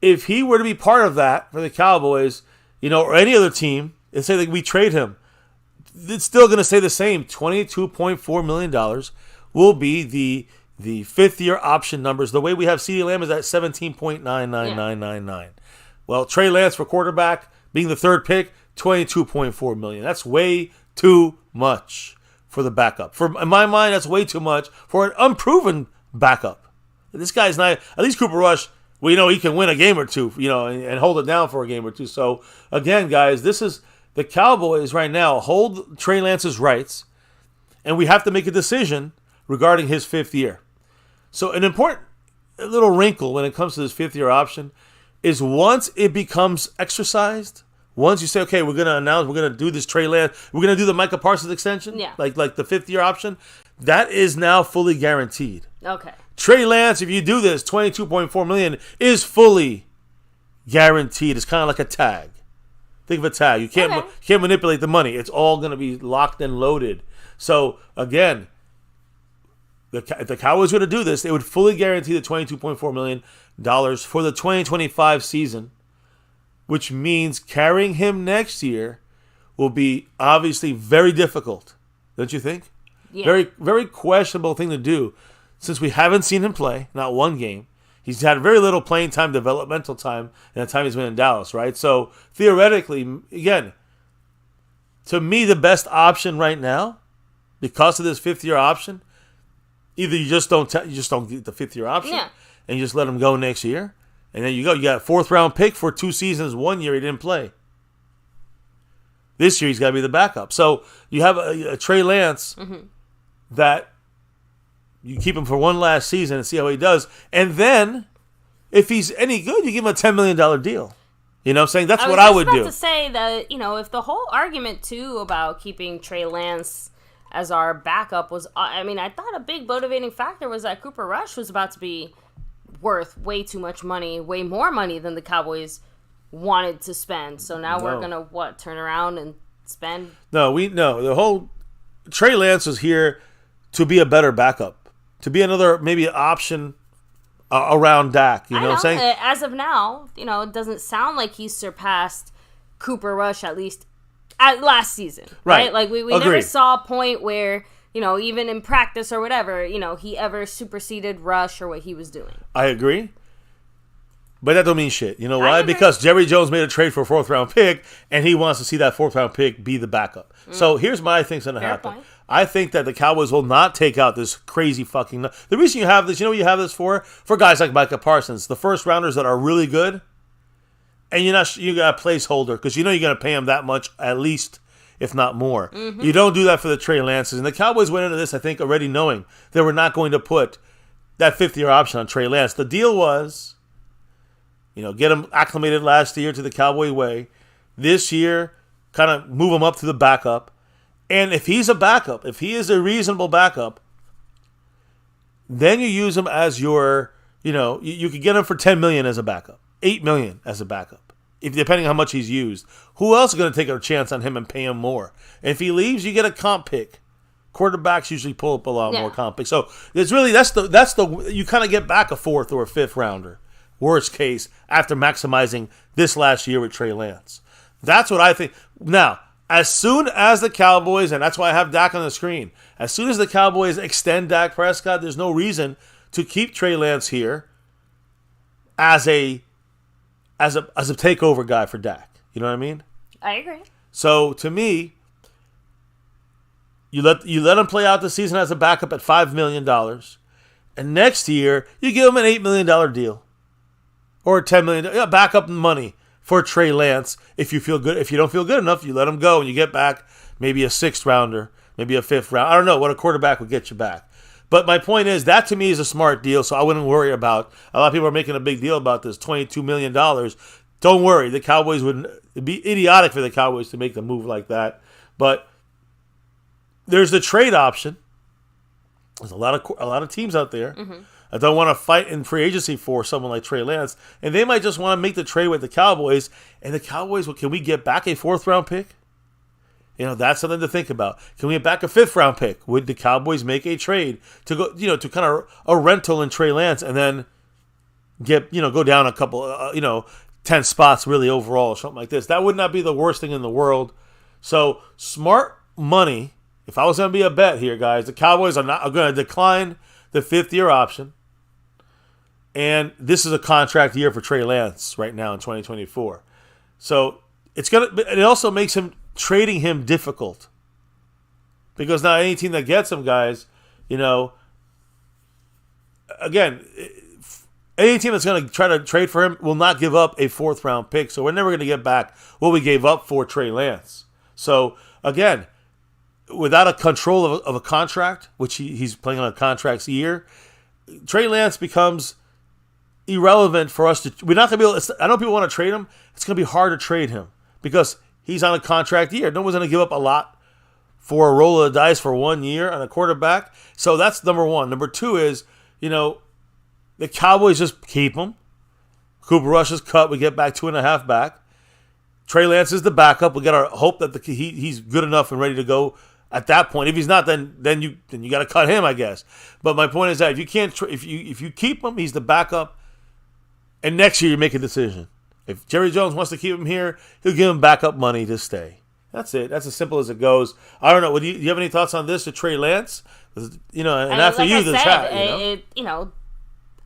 if he were to be part of that for the Cowboys, or any other team, and say that we trade him, it's still going to stay the same. $22.4 million will be the 5th-year option numbers. The way we have CeeDee Lamb is at $17.99999. Well, Trey Lance for quarterback, being the 3rd pick, $22.4 million. That's way too much for the backup. In my mind, that's way too much for an unproven backup. This guy's not, at least Cooper Rush, we know he can win a game or two, and hold it down for a game or two. So, again, guys, this is the Cowboys right now hold Trey Lance's rights, and we have to make a decision regarding his 5th year. So, an important little wrinkle when it comes to this 5th-year option is once it becomes exercised, once you say, okay, we're going to do this Trey Lance, we're going to do the Micah Parsons extension, like the 5th-year option, that is now fully guaranteed. Okay. Trey Lance, if you do this, $22.4 million is fully guaranteed. It's kind of like a tag. Think of a tag. You can't manipulate the money. It's all going to be locked and loaded. So, again, if the Cowboys were to do this, they would fully guarantee the $22.4 million for the 2025 season, which means carrying him next year will be obviously very difficult. Don't you think? Yeah. Very, very questionable thing to do. Since we haven't seen him play, not one game, he's had very little playing time, developmental time, in the time he's been in Dallas, right? So, theoretically, again, to me, the best option right now, because of this 5th-year option, either you just don't get the 5th-year option, and you just let him go next year, and then you go. You got a 4th-round pick for 2 seasons. 1 year he didn't play. This year he's got to be the backup. So, you have a Trey Lance that you keep him for one last season and see how he does. And then, if he's any good, you give him a $10 million deal. You know what I'm saying? That's what I would do. I was just about to say that, if the whole argument, too, about keeping Trey Lance as our backup was, I thought a big motivating factor was that Cooper Rush was about to be worth way too much money, way more money than the Cowboys wanted to spend. So now we're going to, turn around and spend? No, the whole Trey Lance was here to be a better backup. To be another maybe option around Dak, you know what I'm saying? As of now, it doesn't sound like he's surpassed Cooper Rush at least at last season, right? Like we never saw a point where even in practice or whatever, he ever superseded Rush or what he was doing. I agree. But that don't mean shit. You know I why? agree. Because Jerry Jones made a trade for a 4th-round pick, and he wants to see that 4th-round pick be the backup. So here's what I think's going to happen. Point. I think that the Cowboys will not take out this crazy fucking... The reason you have this, you know what you have this for? For guys like Micah Parsons, the first-rounders that are really good, and you got a placeholder, because you know you're going to pay them that much at least, if not more. You don't do that for the Trey Lances. And the Cowboys went into this, I think, already knowing they were not going to put that 5th-year option on Trey Lance. The deal was... get him acclimated last year to the Cowboy way. This year, kind of move him up to the backup. And if he's a backup, if he is a reasonable backup, then you use him as your, you could get him for $10 million as a backup, $8 million as a backup, depending on how much he's used. Who else is going to take a chance on him and pay him more? And if he leaves, you get a comp pick. Quarterbacks usually pull up a lot more comp picks. So it's really that's the you kind of get back a 4th or a 5th rounder. Worst case, after maximizing this last year with Trey Lance. That's what I think. Now, as soon as the Cowboys, and that's why I have Dak on the screen, as soon as the Cowboys extend Dak Prescott, there's no reason to keep Trey Lance here as a takeover guy for Dak. You know what I mean? I agree. So, to me, you let him play out the season as a backup at $5 million, and next year, you give him an $8 million deal. Or $10 million, backup money for Trey Lance. If you feel good, if you don't feel good enough, you let him go and you get back maybe a 6th rounder, maybe a 5th round. I don't know what a quarterback would get you back. But my point is that to me is a smart deal, so I wouldn't worry about. A lot of people are making a big deal about this $22 million. Don't worry, the Cowboys it'd be idiotic for the Cowboys to make the move like that. But there's the trade option. There's a lot of teams out there. I don't want to fight in free agency for someone like Trey Lance. And they might just want to make the trade with the Cowboys. And the Cowboys, can we get back a 4th-round pick? That's something to think about. Can we get back a 5th-round pick? Would the Cowboys make a trade to go, to kind of a rental in Trey Lance and then go down a couple, 10 spots really overall or something like this? That would not be the worst thing in the world. So smart money. If I was going to be a bet here, guys, the Cowboys are going to decline the 5th-year option. And this is a contract year for Trey Lance right now in 2024. So it also makes trading him difficult. Because now any team that gets him, guys, again, any team that's going to try to trade for him will not give up a 4th-round pick. So we're never going to get back what we gave up for Trey Lance. So, again, without a control of a contract, which he's playing on a contract's year, Trey Lance becomes irrelevant for us to. We're not going to be able to. I know people want to trade him. It's going to be hard to trade him because he's on a contract year. No one's going to give up a lot for a roll of the dice for 1 year on a quarterback. So that's number one. Number two is, the Cowboys just keep him. Cooper Rush is cut. We get back 2.5 back. Trey Lance is the backup. We got to hope that he's good enough and ready to go at that point. If he's not, then you got to cut him, I guess. But my point is that if you can't, if you keep him, he's the backup. And next year you make a decision. If Jerry Jones wants to keep him here, he'll give him backup money to stay. That's it. That's as simple as it goes. I don't know. Do you have any thoughts on this to Trey Lance? And after like you, the chat.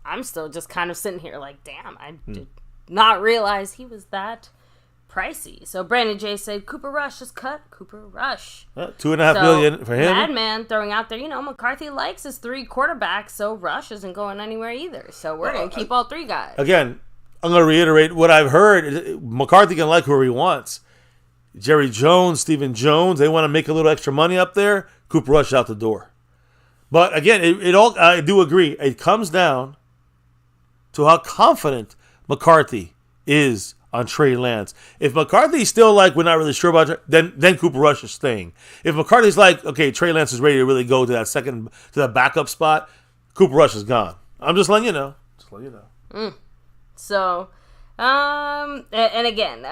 I'm still just kind of sitting here like, damn, I did not realize he was that pricey. So Brandon J said Cooper Rush is cut. Cooper Rush. $2.5 million for him. Madman throwing out there, McCarthy likes his 3 quarterbacks, so Rush isn't going anywhere either. So we're going to keep all 3 guys. Again, I'm going to reiterate what I've heard. McCarthy can like whoever he wants. Jerry Jones, Stephen Jones, they want to make a little extra money up there. Cooper Rush out the door. But again, I do agree. It comes down to how confident McCarthy is on Trey Lance. If McCarthy's still like, we're not really sure about it, then Cooper Rush is staying. If McCarthy's like, okay, Trey Lance is ready to really go to that backup spot, Cooper Rush is gone. I'm just letting you know. So, and again,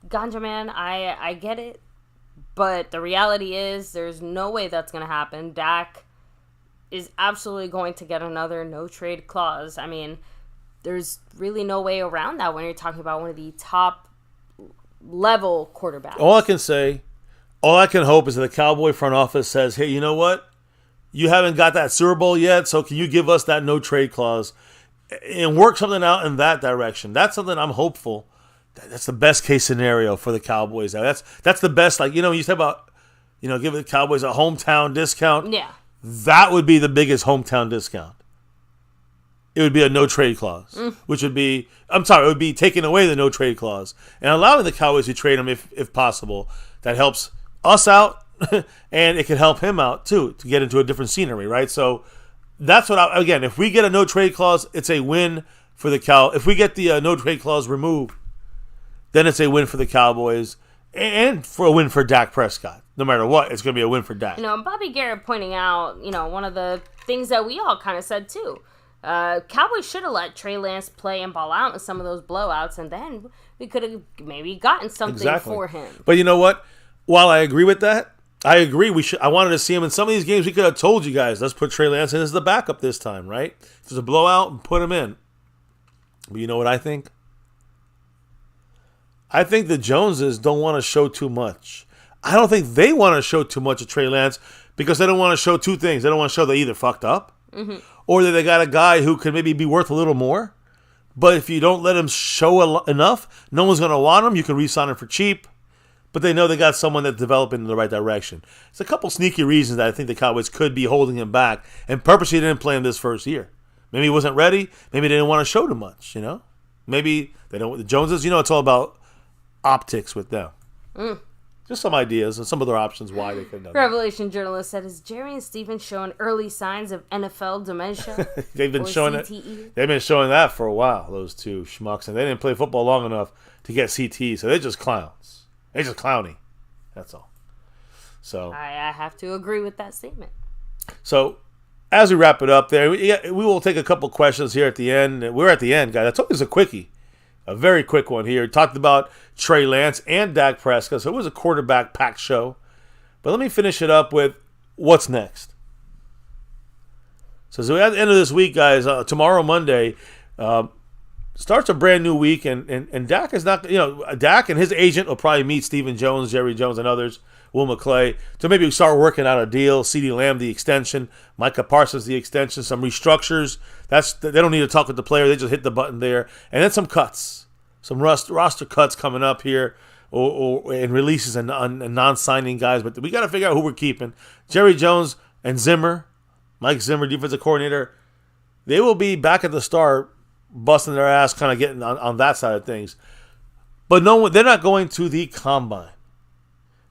Ganja Man, I get it, but the reality is there's no way that's going to happen. Dak is absolutely going to get another no trade clause. I mean, there's really no way around that when you're talking about one of the top level quarterbacks. All I can hope is that the Cowboy front office says, hey, you know what? You haven't got that Super Bowl yet, so can you give us that no trade clause? and work something out in that direction. That's something I'm hopeful. That's the best case scenario for the Cowboys. That's the best. Like, you say about, give the Cowboys a hometown discount. Yeah. That would be the biggest hometown discount. It would be a no trade clause, which would be, it would be taking away the no trade clause and allowing the Cowboys to trade him if possible. That helps us out, and it can help him out too to get into a different scenery, right? So that's what again, if we get a no trade clause, it's a win for the Cow. If we get the no trade clause removed, then it's a win for the Cowboys and for a win for Dak Prescott. No matter what, it's going to be a win for Dak. And Bobby Garrett pointing out, one of the things that we all kind of said too. Cowboys should have let Trey Lance play and ball out in some of those blowouts, and then we could have maybe gotten something for him. But you know what? While I agree with that, I agree. I wanted to see him in some of these games. We could have told you guys, let's put Trey Lance in as the backup this time, right? If there's a blowout, put him in. But you know what I think? I think the Joneses don't want to show too much. I don't think they want to show too much of Trey Lance because they don't want to show two things. They don't want to show they either fucked up or that they got a guy who could maybe be worth a little more. But if you don't let him show enough, no one's going to want him. You can re-sign him for cheap. But they know they got someone that's developing in the right direction. There's a couple sneaky reasons that I think the Cowboys could be holding him back and purposely didn't play him this first year. Maybe he wasn't ready. Maybe they didn't want to show too much, Maybe they don't. The Joneses, it's all about optics with them. Just some ideas and some other options why they could have done Revelation journalist said, "Is Jerry and Steven showing early signs of NFL dementia?" They've been showing CTE? it. They've been showing that for a while. Those two schmucks, and they didn't play football long enough to get CTE, so they're just clowns. They're just clowny. That's all. So I have to agree with that statement. So as we wrap it up, there we will take a couple questions here at the end. We're at the end, guys. That's always a quickie. A very quick one here. We talked about Trey Lance and Dak Prescott, so it was a quarterback packed show. But let me finish it up with what's next. So we're at the end of this week, guys. Tomorrow, Monday, starts a brand new week, and Dak is not, Dak and his agent will probably meet Stephen Jones, Jerry Jones, and others, Will McClay, to maybe start working out a deal. CeeDee Lamb, the extension, Micah Parsons, the extension, some restructures. They don't need to talk with the player; they just hit the button there, and then some cuts, some roster cuts coming up here, and releases and non-signing guys. But we got to figure out who we're keeping. Jerry Jones and Zimmer, Mike Zimmer, defensive coordinator, they will be back at the start, busting their ass, kind of getting on that side of things. But no, they're not going to the Combine,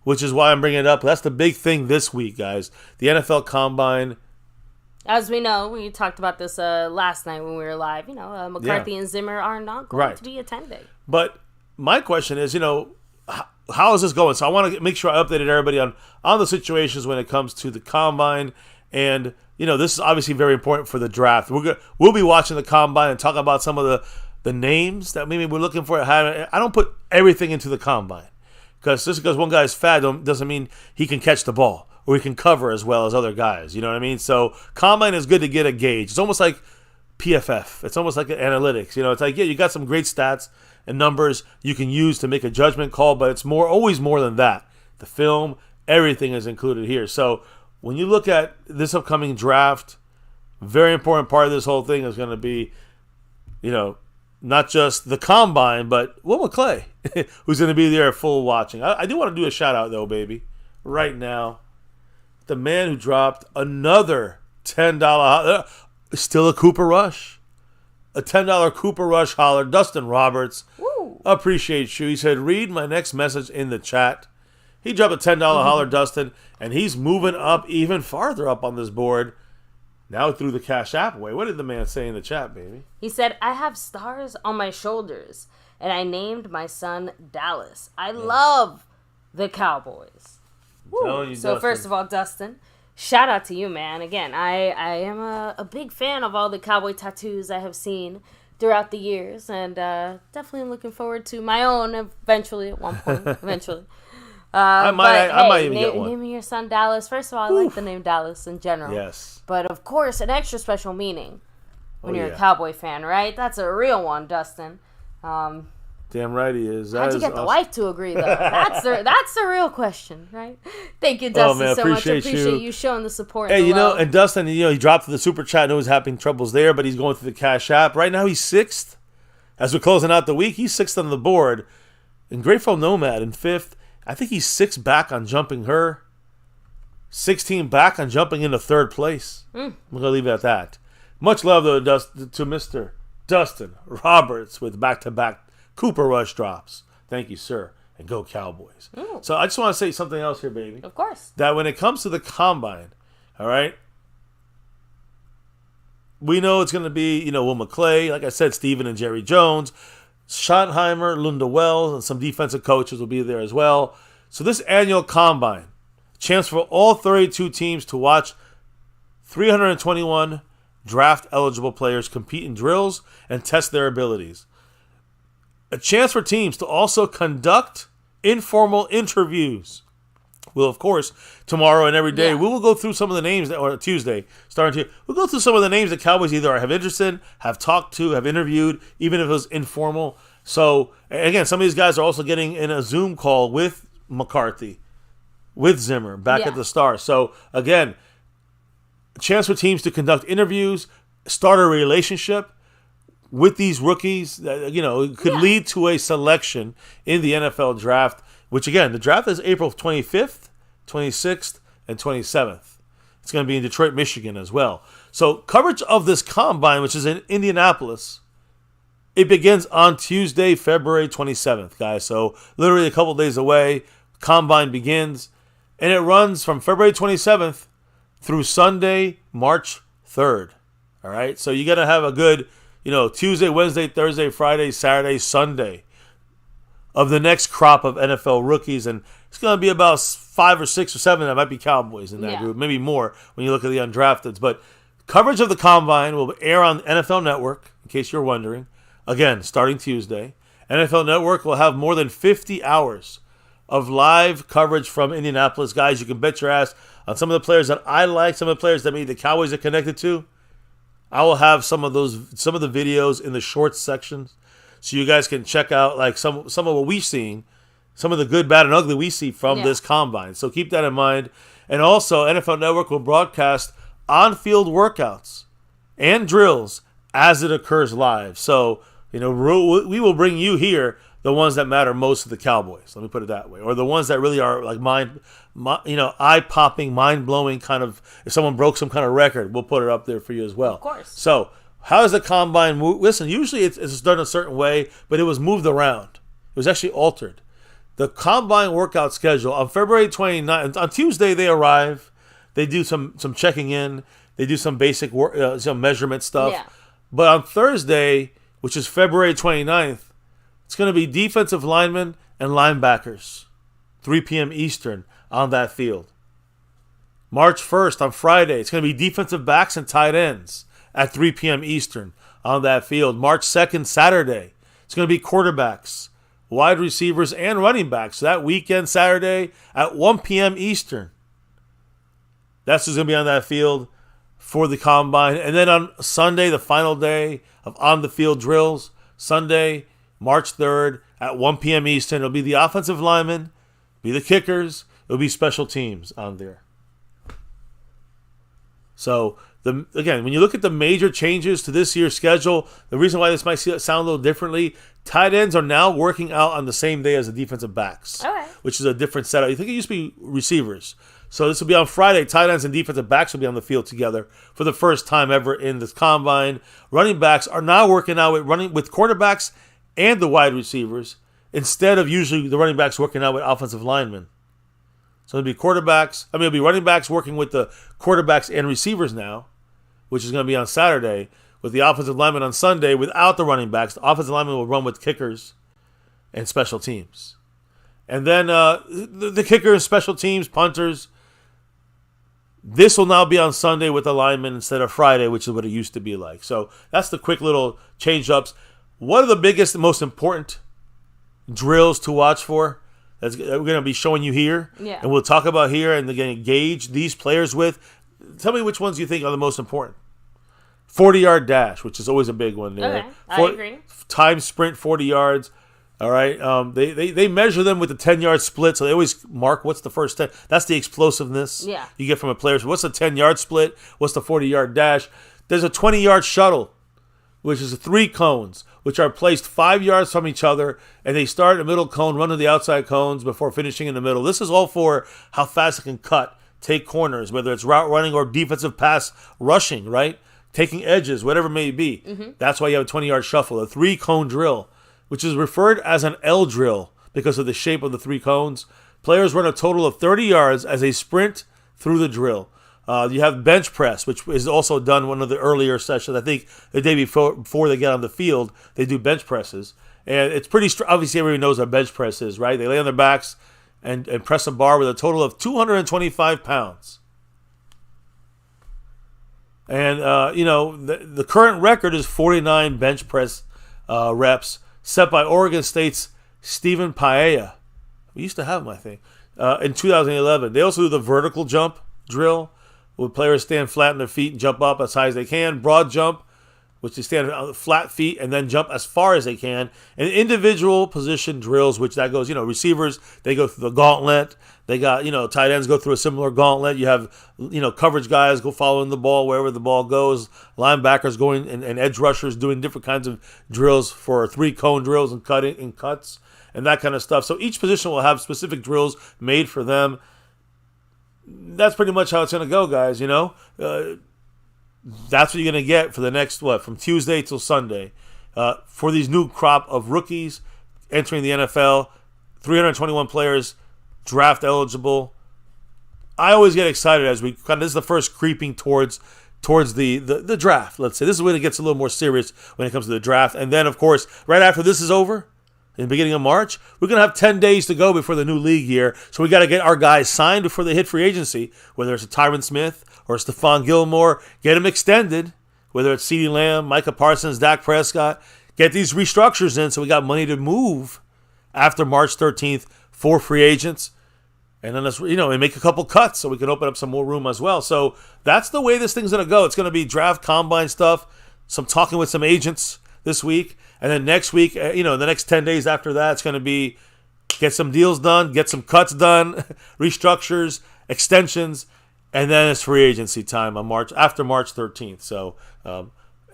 which is why I'm bringing it up. That's the big thing this week, guys. The NFL Combine. As we know, we talked about this last night when we were live. McCarthy and Zimmer are not going to be attending. But my question is, how is this going? So I want to make sure I updated everybody on the situations when it comes to the Combine. And, this is obviously very important for the draft. We'll be watching the Combine and talk about some of the names that maybe we're looking for. I don't put everything into the Combine. Because just because one guy's fat doesn't mean he can catch the ball or he can cover as well as other guys. You know what I mean? So Combine is good to get a gauge. It's almost like PFF. It's almost like analytics. It's like, you got some great stats and numbers you can use to make a judgment call, but it's always more than that. The film, everything is included here. So when you look at this upcoming draft, very important part of this whole thing is going to be, not just the Combine, but Will McClay, who's going to be there full watching. I do want to do a shout-out, though, baby, right now. The man who dropped another $10, still a Cooper Rush, a $10 Cooper Rush holler, Dustin Roberts. Woo. Appreciate you. He said, read my next message in the chat. He dropped a $10 holler, Dustin, and he's moving up even farther up on this board. Now through the Cash App way. What did the man say in the chat, baby? He said, I have stars on my shoulders, and I named my son Dallas. I love the Cowboys. You, so Dustin. First of all, Dustin, shout out to you, man. Again, I am a big fan of all the cowboy tattoos I have seen throughout the years, and definitely looking forward to my own eventually at one point. Eventually. I might even get one. Naming your son Dallas. First of all, I like the name Dallas in general. Yes. But of course, an extra special meaning when you're a Cowboy fan, right? That's a real one, Dustin. Damn right he is. How'd you get the wife to agree, though? That's the real question, right? Thank you, Dustin, so much. I appreciate you showing the support. Hey, and the love. and Dustin, he dropped the super chat. I know he's having troubles there, but he's going through the Cash App. Right now, he's 6th. As we're closing out the week, he's 6th on the board. And Grateful Nomad in 5th. I think he's 6 back on jumping her. 16 back on jumping into 3rd place. I'm going to leave it at that. Much love, though, to Mr. Dustin Roberts with back-to-back Cooper Rush drops. Thank you, sir. And go Cowboys. Ooh. So I just want to say something else here, baby. Of course. That when it comes to the Combine, all right, we know it's going to be, Will McClay, like I said, Steven and Jerry Jones, Schottenheimer, Lunda Wells, and some defensive coaches will be there as well. So this annual Combine, chance for all 32 teams to watch 321 draft-eligible players compete in drills and test their abilities. A chance for teams to also conduct informal interviews. Well, of course, tomorrow and every day, we will go through some of the names, or Tuesday, we'll go through some of the names that Cowboys either have interest in, have talked to, have interviewed, even if it was informal. So, again, some of these guys are also getting in a Zoom call with McCarthy, with Zimmer, back at the Star. So, again, a chance for teams to conduct interviews, start a relationship with these rookies that, could lead to a selection in the NFL draft, which, again, the draft is April 25th, 26th, and 27th. It's going to be in Detroit, Michigan as well. So coverage of this Combine, which is in Indianapolis, it begins on Tuesday, February 27th, guys. So literally a couple days away, Combine begins, and it runs from February 27th through Sunday, March 3rd. All right? So you got to have a good Tuesday, Wednesday, Thursday, Friday, Saturday, Sunday of the next crop of NFL rookies. And it's going to be about 5 or 6 or 7 that might be Cowboys in that group, maybe more when you look at the undrafteds. But coverage of the Combine will air on NFL Network, in case you're wondering. Again, starting Tuesday. NFL Network will have more than 50 hours of live coverage from Indianapolis. Guys, you can bet your ass on some of the players that I like, some of the players that maybe the Cowboys are connected to. I will have some of the videos in the shorts sections, so you guys can check out like some of what we've seen, some of the good, bad, and ugly we see from this Combine. So keep that in mind. And also, NFL Network will broadcast on-field workouts and drills as it occurs live. So we will bring you here the ones that matter most to the Cowboys. Let me put it that way, or the ones that really are like eye-popping, mind-blowing kind of. If someone broke some kind of record, we'll put it up there for you as well. Of course. So, how does the Combine move? Listen, usually it's done a certain way, but it was moved around. It was actually altered. The Combine workout schedule on February 29th, on Tuesday they arrive. They do some checking in. They do some basic work, some measurement stuff. Yeah. But on Thursday, which is February 29th, it's going to be defensive linemen and linebackers, 3 p.m. Eastern on that field. March 1st, on Friday, it's going to be defensive backs and tight ends at 3 p.m. Eastern on that field. March 2nd, Saturday, it's going to be quarterbacks, wide receivers, and running backs. So that weekend, Saturday, at 1 p.m. Eastern. That's who's going to be on that field for the Combine. And then on Sunday, the final day of on-the-field drills, Sunday, March 3rd at 1 p.m. Eastern. It'll be the offensive linemen, be the kickers, it'll be special teams on there. So, again, when you look at the major changes to this year's schedule, the reason why this might sound a little differently, tight ends are now working out on the same day as the defensive backs, which is a different setup. You think it used to be receivers. So this will be on Friday. Tight ends and defensive backs will be on the field together for the first time ever in this Combine. Running backs are now working out with quarterbacks and the wide receivers, instead of usually the running backs working out with offensive linemen. So it'll be running backs working with the quarterbacks and receivers now, which is going to be on Saturday, with the offensive linemen on Sunday without the running backs. The offensive linemen will run with kickers and special teams. And then the kicker and special teams, punters, this will now be on Sunday with the linemen instead of Friday, which is what it used to be like. So that's the quick little change-ups. What are the biggest and most important drills to watch for that we're going to be showing you here? Yeah. And we'll talk about here and again engage these players with. Tell me which ones you think are the most important. 40-yard dash, which is always a big one there. Okay, I agree. Time sprint, 40 yards. All right. They measure them with the 10-yard split, so they always mark what's the first 10. That's the explosiveness you get from a player. So what's the 10-yard split? What's the 40-yard dash? There's a 20-yard shuttle, which is 3 cones, which are placed 5 yards from each other, and they start in the middle cone, run to the outside cones before finishing in the middle. This is all for how fast it can cut, take corners, whether it's route running or defensive pass rushing, right? Taking edges, whatever it may be. That's why you have a 20-yard shuffle, a 3-cone drill, which is referred as an L drill because of the shape of the 3 cones. Players run a total of 30 yards as they sprint through the drill. You have bench press, which is also done one of the earlier sessions. I think the day before they get on the field, they do bench presses. And it's pretty obviously everybody knows what bench press is, right? They lay on their backs and press a bar with a total of 225 pounds. And, the current record is 49 bench press reps, set by Oregon State's Stephen Paella. We used to have him, I think, in 2011. They also do the vertical jump drill, where players stand flat on their feet and jump up as high as they can. Broad jump, which they stand on flat feet and then jump as far as they can. And individual position drills, which that goes, receivers, they go through the gauntlet. They got, tight ends go through a similar gauntlet. You have, coverage guys go following the ball wherever the ball goes. Linebackers going and edge rushers doing different kinds of drills for 3-cone drills and cutting and cuts and that kind of stuff. So each position will have specific drills made for them. That's pretty much how it's going to go, guys, That's what you're going to get for the next, from Tuesday till Sunday. For these new crop of rookies entering the NFL, 321 players draft eligible. I always get excited as this is the first creeping towards the draft, let's say. This is when it gets a little more serious when it comes to the draft. And then, of course, right after this is over, in the beginning of March, we're going to have 10 days to go before the new league year. So we got to get our guys signed before they hit free agency, whether it's a Tyron Smith or Stephon Gilmore, get them extended, whether it's CeeDee Lamb, Micah Parsons, Dak Prescott, get these restructures in so we got money to move after March 13th for free agents. And then let's, and make a couple cuts so we can open up some more room as well. So that's the way this thing's going to go. It's going to be draft combine stuff, some talking with some agents this week. And then next week, the next 10 days after that, it's going to be get some deals done, get some cuts done, restructures, extensions, and then it's free agency time on after March 13th. So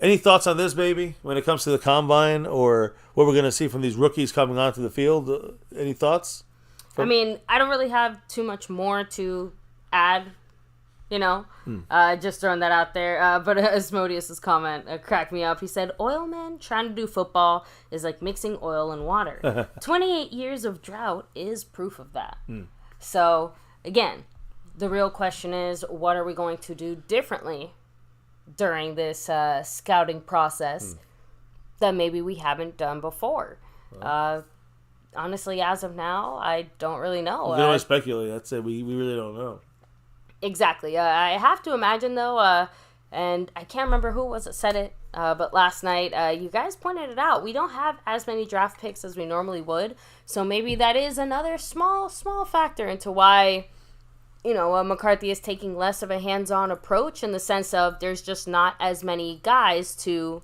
any thoughts on this, baby, when it comes to the combine or what we're going to see from these rookies coming onto the field? Any thoughts? I mean, I don't really have too much more to add, just throwing that out there. But Asmodeus' comment cracked me up. He said, "Oil man trying to do football is like mixing oil and water. 28 years of drought is proof of that." So, again, the real question is, what are we going to do differently during this scouting process that maybe we haven't done before? Honestly, as of now, I don't really know. We can only speculate. That's it. We really don't know. Exactly. I have to imagine, though, and I can't remember who it was that said it, but last night, you guys pointed it out. We don't have as many draft picks as we normally would, so maybe that is another small factor into why, McCarthy is taking less of a hands-on approach in the sense of there's just not as many guys to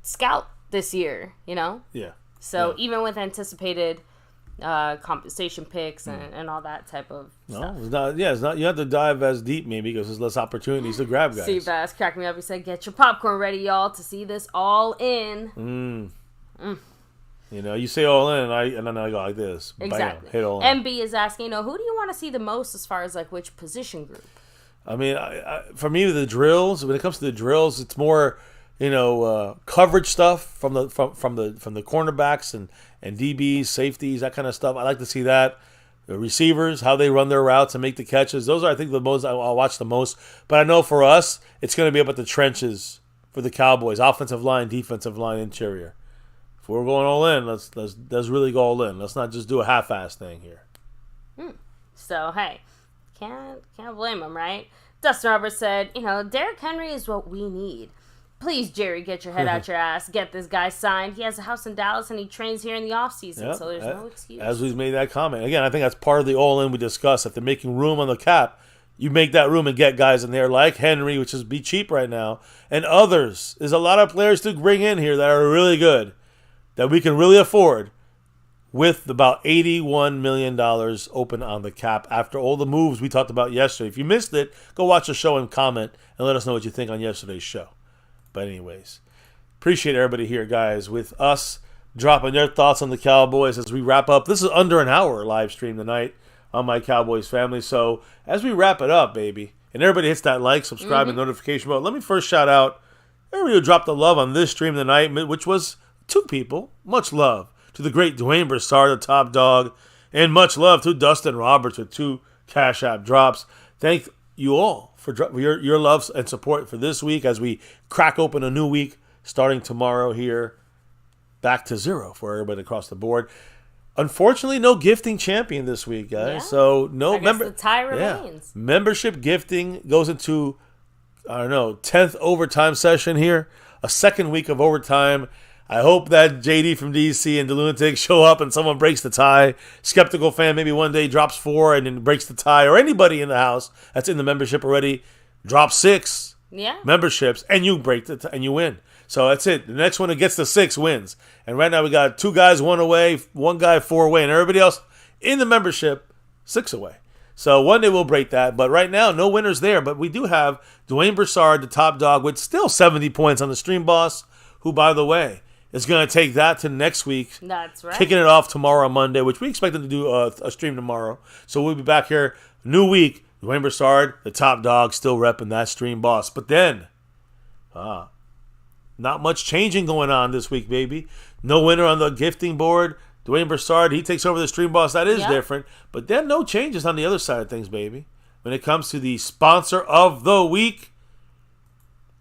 scout this year, Yeah. So even with anticipated compensation picks and all that type of stuff. It's not. Yeah, it's not. You have to dive as deep maybe because there's less opportunities to grab guys. Steve Bass cracked me up. He said, "Get your popcorn ready, y'all, to see this all in." You say all in, and then I go like this. Exactly. Bam, hit all in. MB is asking, who do you want to see the most as far as like which position group? I mean, for me, the drills. When it comes to the drills, it's more. Coverage stuff from the cornerbacks and DBs, safeties, that kind of stuff. I like to see that. The receivers, how they run their routes and make the catches. Those are, I think, the most I'll watch the most. But I know for us, it's going to be about the trenches for the Cowboys: offensive line, defensive line, interior. If we're going all in, let's really go all in. Let's not just do a half-ass thing here. So hey, can't blame them, right? Dustin Roberts said, Derrick Henry is what we need. Please, Jerry, get your head out your ass. Get this guy signed. He has a house in Dallas, and he trains here in the offseason, so there's no excuse. As we've made that comment. Again, I think that's part of the all-in we discussed. If they're making room on the cap, you make that room and get guys in there like Henry, which is be cheap right now, and others. There's a lot of players to bring in here that are really good, that we can really afford. with about $81 million open on the cap after all the moves we talked about yesterday. If you missed it, go watch the show and comment and let us know what you think on yesterday's show. But anyways, appreciate everybody here, guys, with us dropping their thoughts on the Cowboys as we wrap up. This is under an hour live stream tonight on My Cowboys Family. So as we wrap it up, baby, and everybody hits that like, subscribe, and notification bell, let me first shout out everybody who dropped the love on this stream tonight, which was 2 people. Much love to the great Dwayne Broussard, the top dog, and much love to Dustin Roberts with 2 Cash App drops. Thank you all for your love and support for this week as we crack open a new week starting tomorrow here. Back to 0 for everybody across the board. Unfortunately, no gifting champion this week, guys. Yeah. So no the tie remains. Yeah. Membership gifting goes into 10th overtime session here. A second week of overtime. I hope that JD from DC and the Lunatics show up and someone breaks the tie. Skeptical fan maybe one day drops 4 and then breaks the tie, or anybody in the house that's in the membership already drops 6 memberships and you break the tie and you win. So that's it. The next one that gets to 6 wins. And right now we got 2 guys 1 away, 1 guy 4 away, and everybody else in the membership 6 away. So one day we'll break that. But right now, no winners there. But we do have Dwayne Broussard, the top dog, with still 70 points on the Stream Boss, who, by the way, is going to take that to next week. That's right. Kicking it off tomorrow on Monday, which we expect them to do a stream tomorrow. So we'll be back here, new week. Dwayne Broussard, the top dog, still repping that Stream Boss. But then, not much changing going on this week, baby. No winner on the gifting board. Dwayne Broussard, he takes over the Stream Boss. That is different. But then no changes on the other side of things, baby. When it comes to the sponsor of the week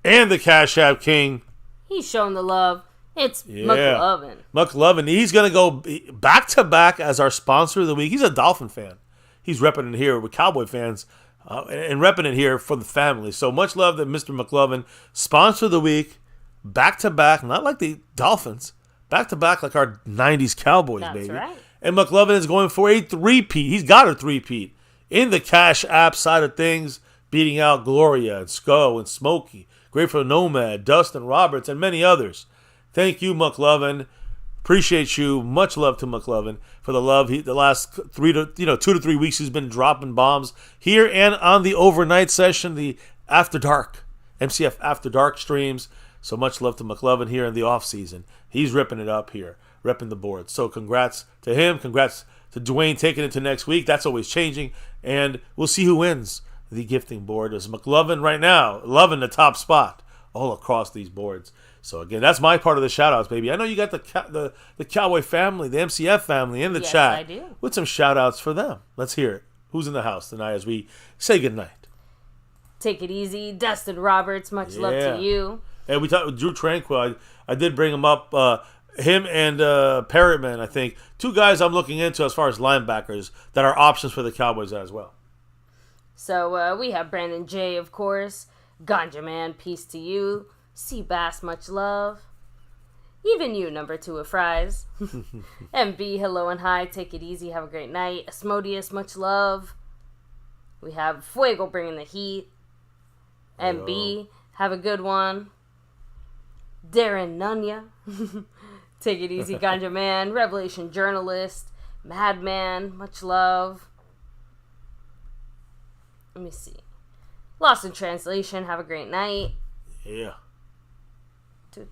and the Cash App King. He's showing the love. It's McLovin. McLovin. He's going to go back-to-back as our sponsor of the week. He's a Dolphin fan. He's repping it here with Cowboy fans and repping it here for the family. So much love that Mr. McLovin, sponsor of the week, back-to-back, not like the Dolphins, back-to-back like our 90s Cowboys, That's baby. Right. And McLovin is going for a 3-peat. He's got a 3-peat in the Cash App side of things, beating out Gloria and Sco and Smokey, Grateful Nomad, Dustin Roberts, and many others. Thank you, McLovin. Appreciate you. Much love to McLovin for the love. The last 2 to 3 weeks he's been dropping bombs here and on the overnight session, the After Dark, MCF After Dark streams. So much love to McLovin here in the off season. He's ripping it up here, repping the board. So congrats to him. Congrats to Dwayne taking it to next week. That's always changing. And we'll see who wins the gifting board. Is McLovin right now loving the top spot all across these boards. So again, that's my part of the shout outs, baby. I know you got the Cowboy family, the MCF family in the chat. I do. With some shout outs for them. Let's hear it. Who's in the house tonight as we say goodnight? Take it easy. Dustin Roberts, much love to you. And we talked with Drew Tranquil. I did bring him up. Him and Parrotman, I think. 2 guys I'm looking into as far as linebackers that are options for the Cowboys as well. So we have Brandon J, of course. Ganja Man, peace to you. Seabass, much love. Even you, number 2 of fries. MB, hello and hi. Take it easy. Have a great night. Asmodeus, much love. We have Fuego bringing the heat. MB, have a good one. Darren Nunya. Take it easy, Ganja Man. Revelation Journalist. Madman, much love. Let me see. Lost in Translation, have a great night. Yeah. I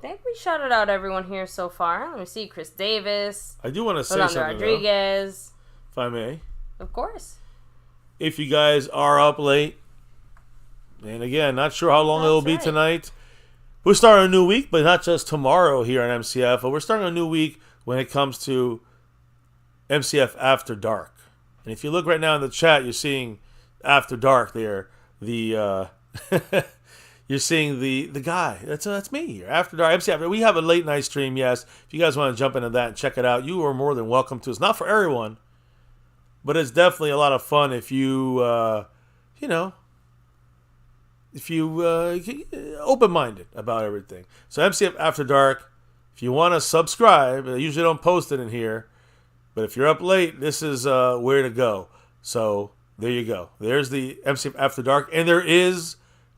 think we shouted out everyone here so far. Let me see. Chris Davis. I do want to say Rolando something, Rodriguez. If I may. Of course. If you guys are up late, and again, not sure how long it'll be tonight. We're starting a new week, but not just tomorrow here on MCF, but we're starting a new week when it comes to MCF After Dark. And if you look right now in the chat, you're seeing After Dark there. You're seeing the guy. That's me here. After Dark. MCF. We have a late night stream, yes. If you guys want to jump into that and check it out, you are more than welcome to. It's not for everyone, but it's definitely a lot of fun if you, open-minded about everything. So MCF After Dark, if you want to subscribe, I usually don't post it in here, but if you're up late, this is where to go. So there you go. There's the MCF After Dark, and there is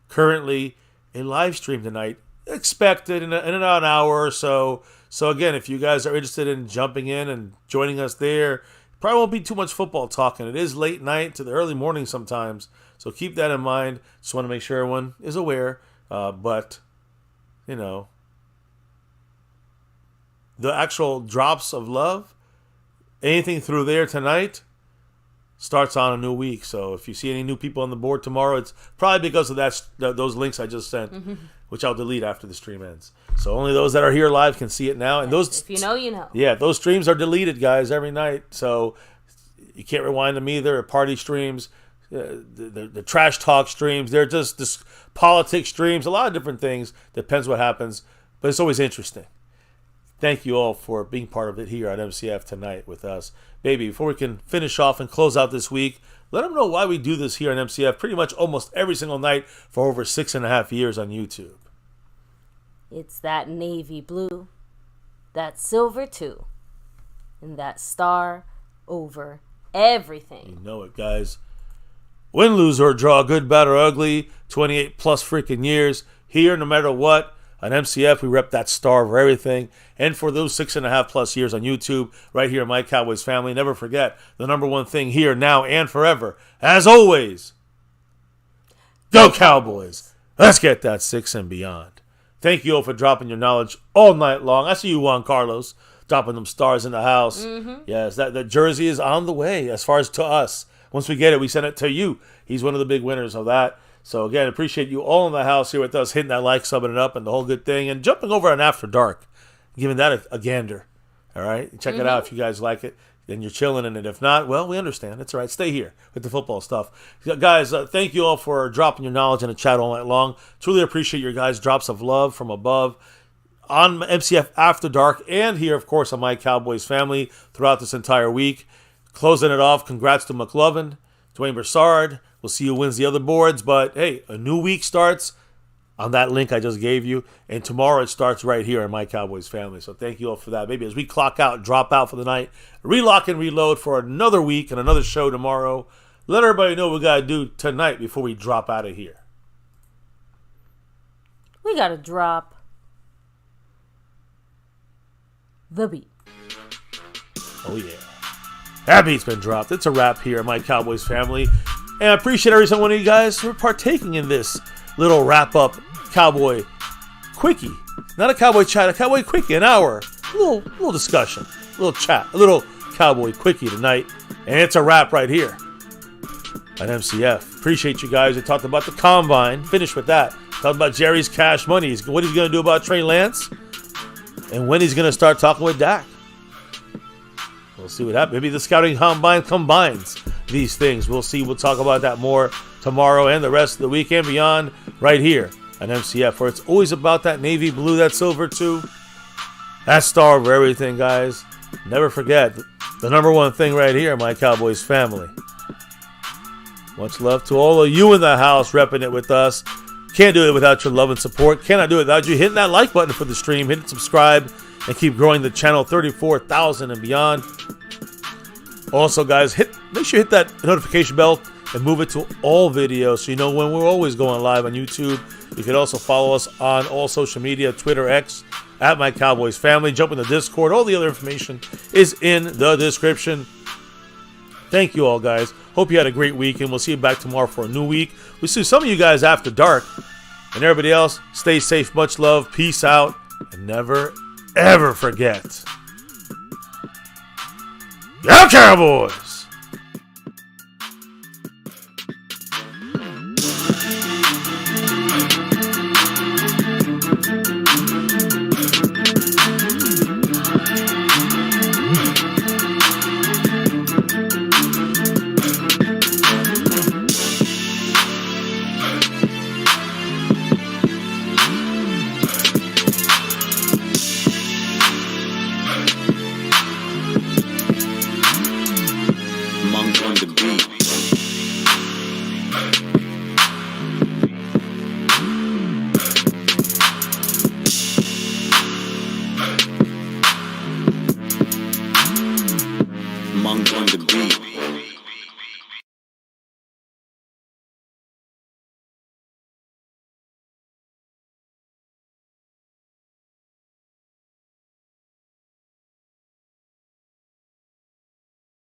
currently a live stream tonight expected in about an hour or so. So again, if you guys are interested in jumping in and joining us there, probably won't be too much football talking. It is late night to the early morning sometimes, so keep that in mind. Just want to make sure everyone is aware. But, you know, the actual drops of love, anything through there tonight starts on a new week. So if you see any new people on the board tomorrow, it's probably because of those links I just sent, which I'll delete after the stream ends. So only those that are here live can see it now. And those, if you know, you know. Yeah, those streams are deleted, guys, every night. So you can't rewind them either. Or party streams, the trash talk streams. They're just this politics streams. A lot of different things. Depends what happens, but it's always interesting. Thank you all for being part of it here on MCF tonight with us. Baby, before we can finish off and close out this week, let them know why we do this here on MCF pretty much almost every single night for over 6.5 years on YouTube. It's that navy blue, that silver too, and that star over everything. You know it, guys. Win, lose, or draw, good, bad, or ugly, 28 plus freaking years. Here, no matter what, on MCF, we rep that star over everything. And for those 6.5 plus years on YouTube, right here in My Cowboys Family, never forget the number one thing here, now, and forever. As always, go Cowboys. Let's get that 6 and beyond. Thank you all for dropping your knowledge all night long. I see you, Juan Carlos, dropping them stars in the house. Yes, that jersey is on the way as far as to us. Once we get it, we send it to you. He's one of the big winners of that. So, again, appreciate you all in the house here with us, hitting that like, subbing it up, and the whole good thing. And jumping over on After Dark, giving that a gander. All right? Check it out if you guys like it. Then you're chilling in it. If not, well, we understand. It's all right. Stay here with the football stuff. Guys, thank you all for dropping your knowledge in the chat all night long. Truly appreciate your guys' drops of love from above on MCF After Dark and here, of course, on My Cowboys Family throughout this entire week. Closing it off, congrats to McLovin, Dwayne Broussard. We'll see who wins the other boards. But, hey, a new week starts on that link I just gave you. And tomorrow it starts right here in My Cowboys Family. So thank you all for that. Maybe as we clock out, drop out for the night, relock and reload for another week and another show tomorrow. Let everybody know what we got to do tonight before we drop out of here. We got to drop the beat. Oh, yeah. That beat's been dropped. It's a wrap here at My Cowboys Family. And I appreciate every single one of you guys for partaking in this little wrap-up Cowboy Quickie. Not a Cowboy chat, a Cowboy Quickie, an hour. A little discussion, a little chat, a little Cowboy Quickie tonight. And it's a wrap right here at MCF. Appreciate you guys. We talked about the Combine. Finished with that. Talked about Jerry's cash money. What he's going to do about Trey Lance. And when he's going to start talking with DAK. We'll see what happens. Maybe the scouting combine combines these things. We'll see. We'll talk about that more tomorrow and the rest of the week and beyond right here on MCF, where it's always about that navy blue, that silver too. That star over everything, guys. Never forget the number one thing right here, My Cowboys Family. Much love to all of you in the house repping it with us. Can't do it without your love and support. Cannot do it without you hitting that like button for the stream, hitting subscribe, and keep growing the channel 34,000 and beyond. Also, guys, make sure you hit that notification bell and move it to all videos so you know when we're always going live on YouTube. You can also follow us on all social media, Twitter, X, at My Cowboys Family. Jump in the Discord. All the other information is in the description. Thank you all, guys. Hope you had a great week, and we'll see you back tomorrow for a new week. We'll see some of you guys after dark. And everybody else, stay safe. Much love. Peace out. And never, ever forget. Go Cowboys! Monk on the beat.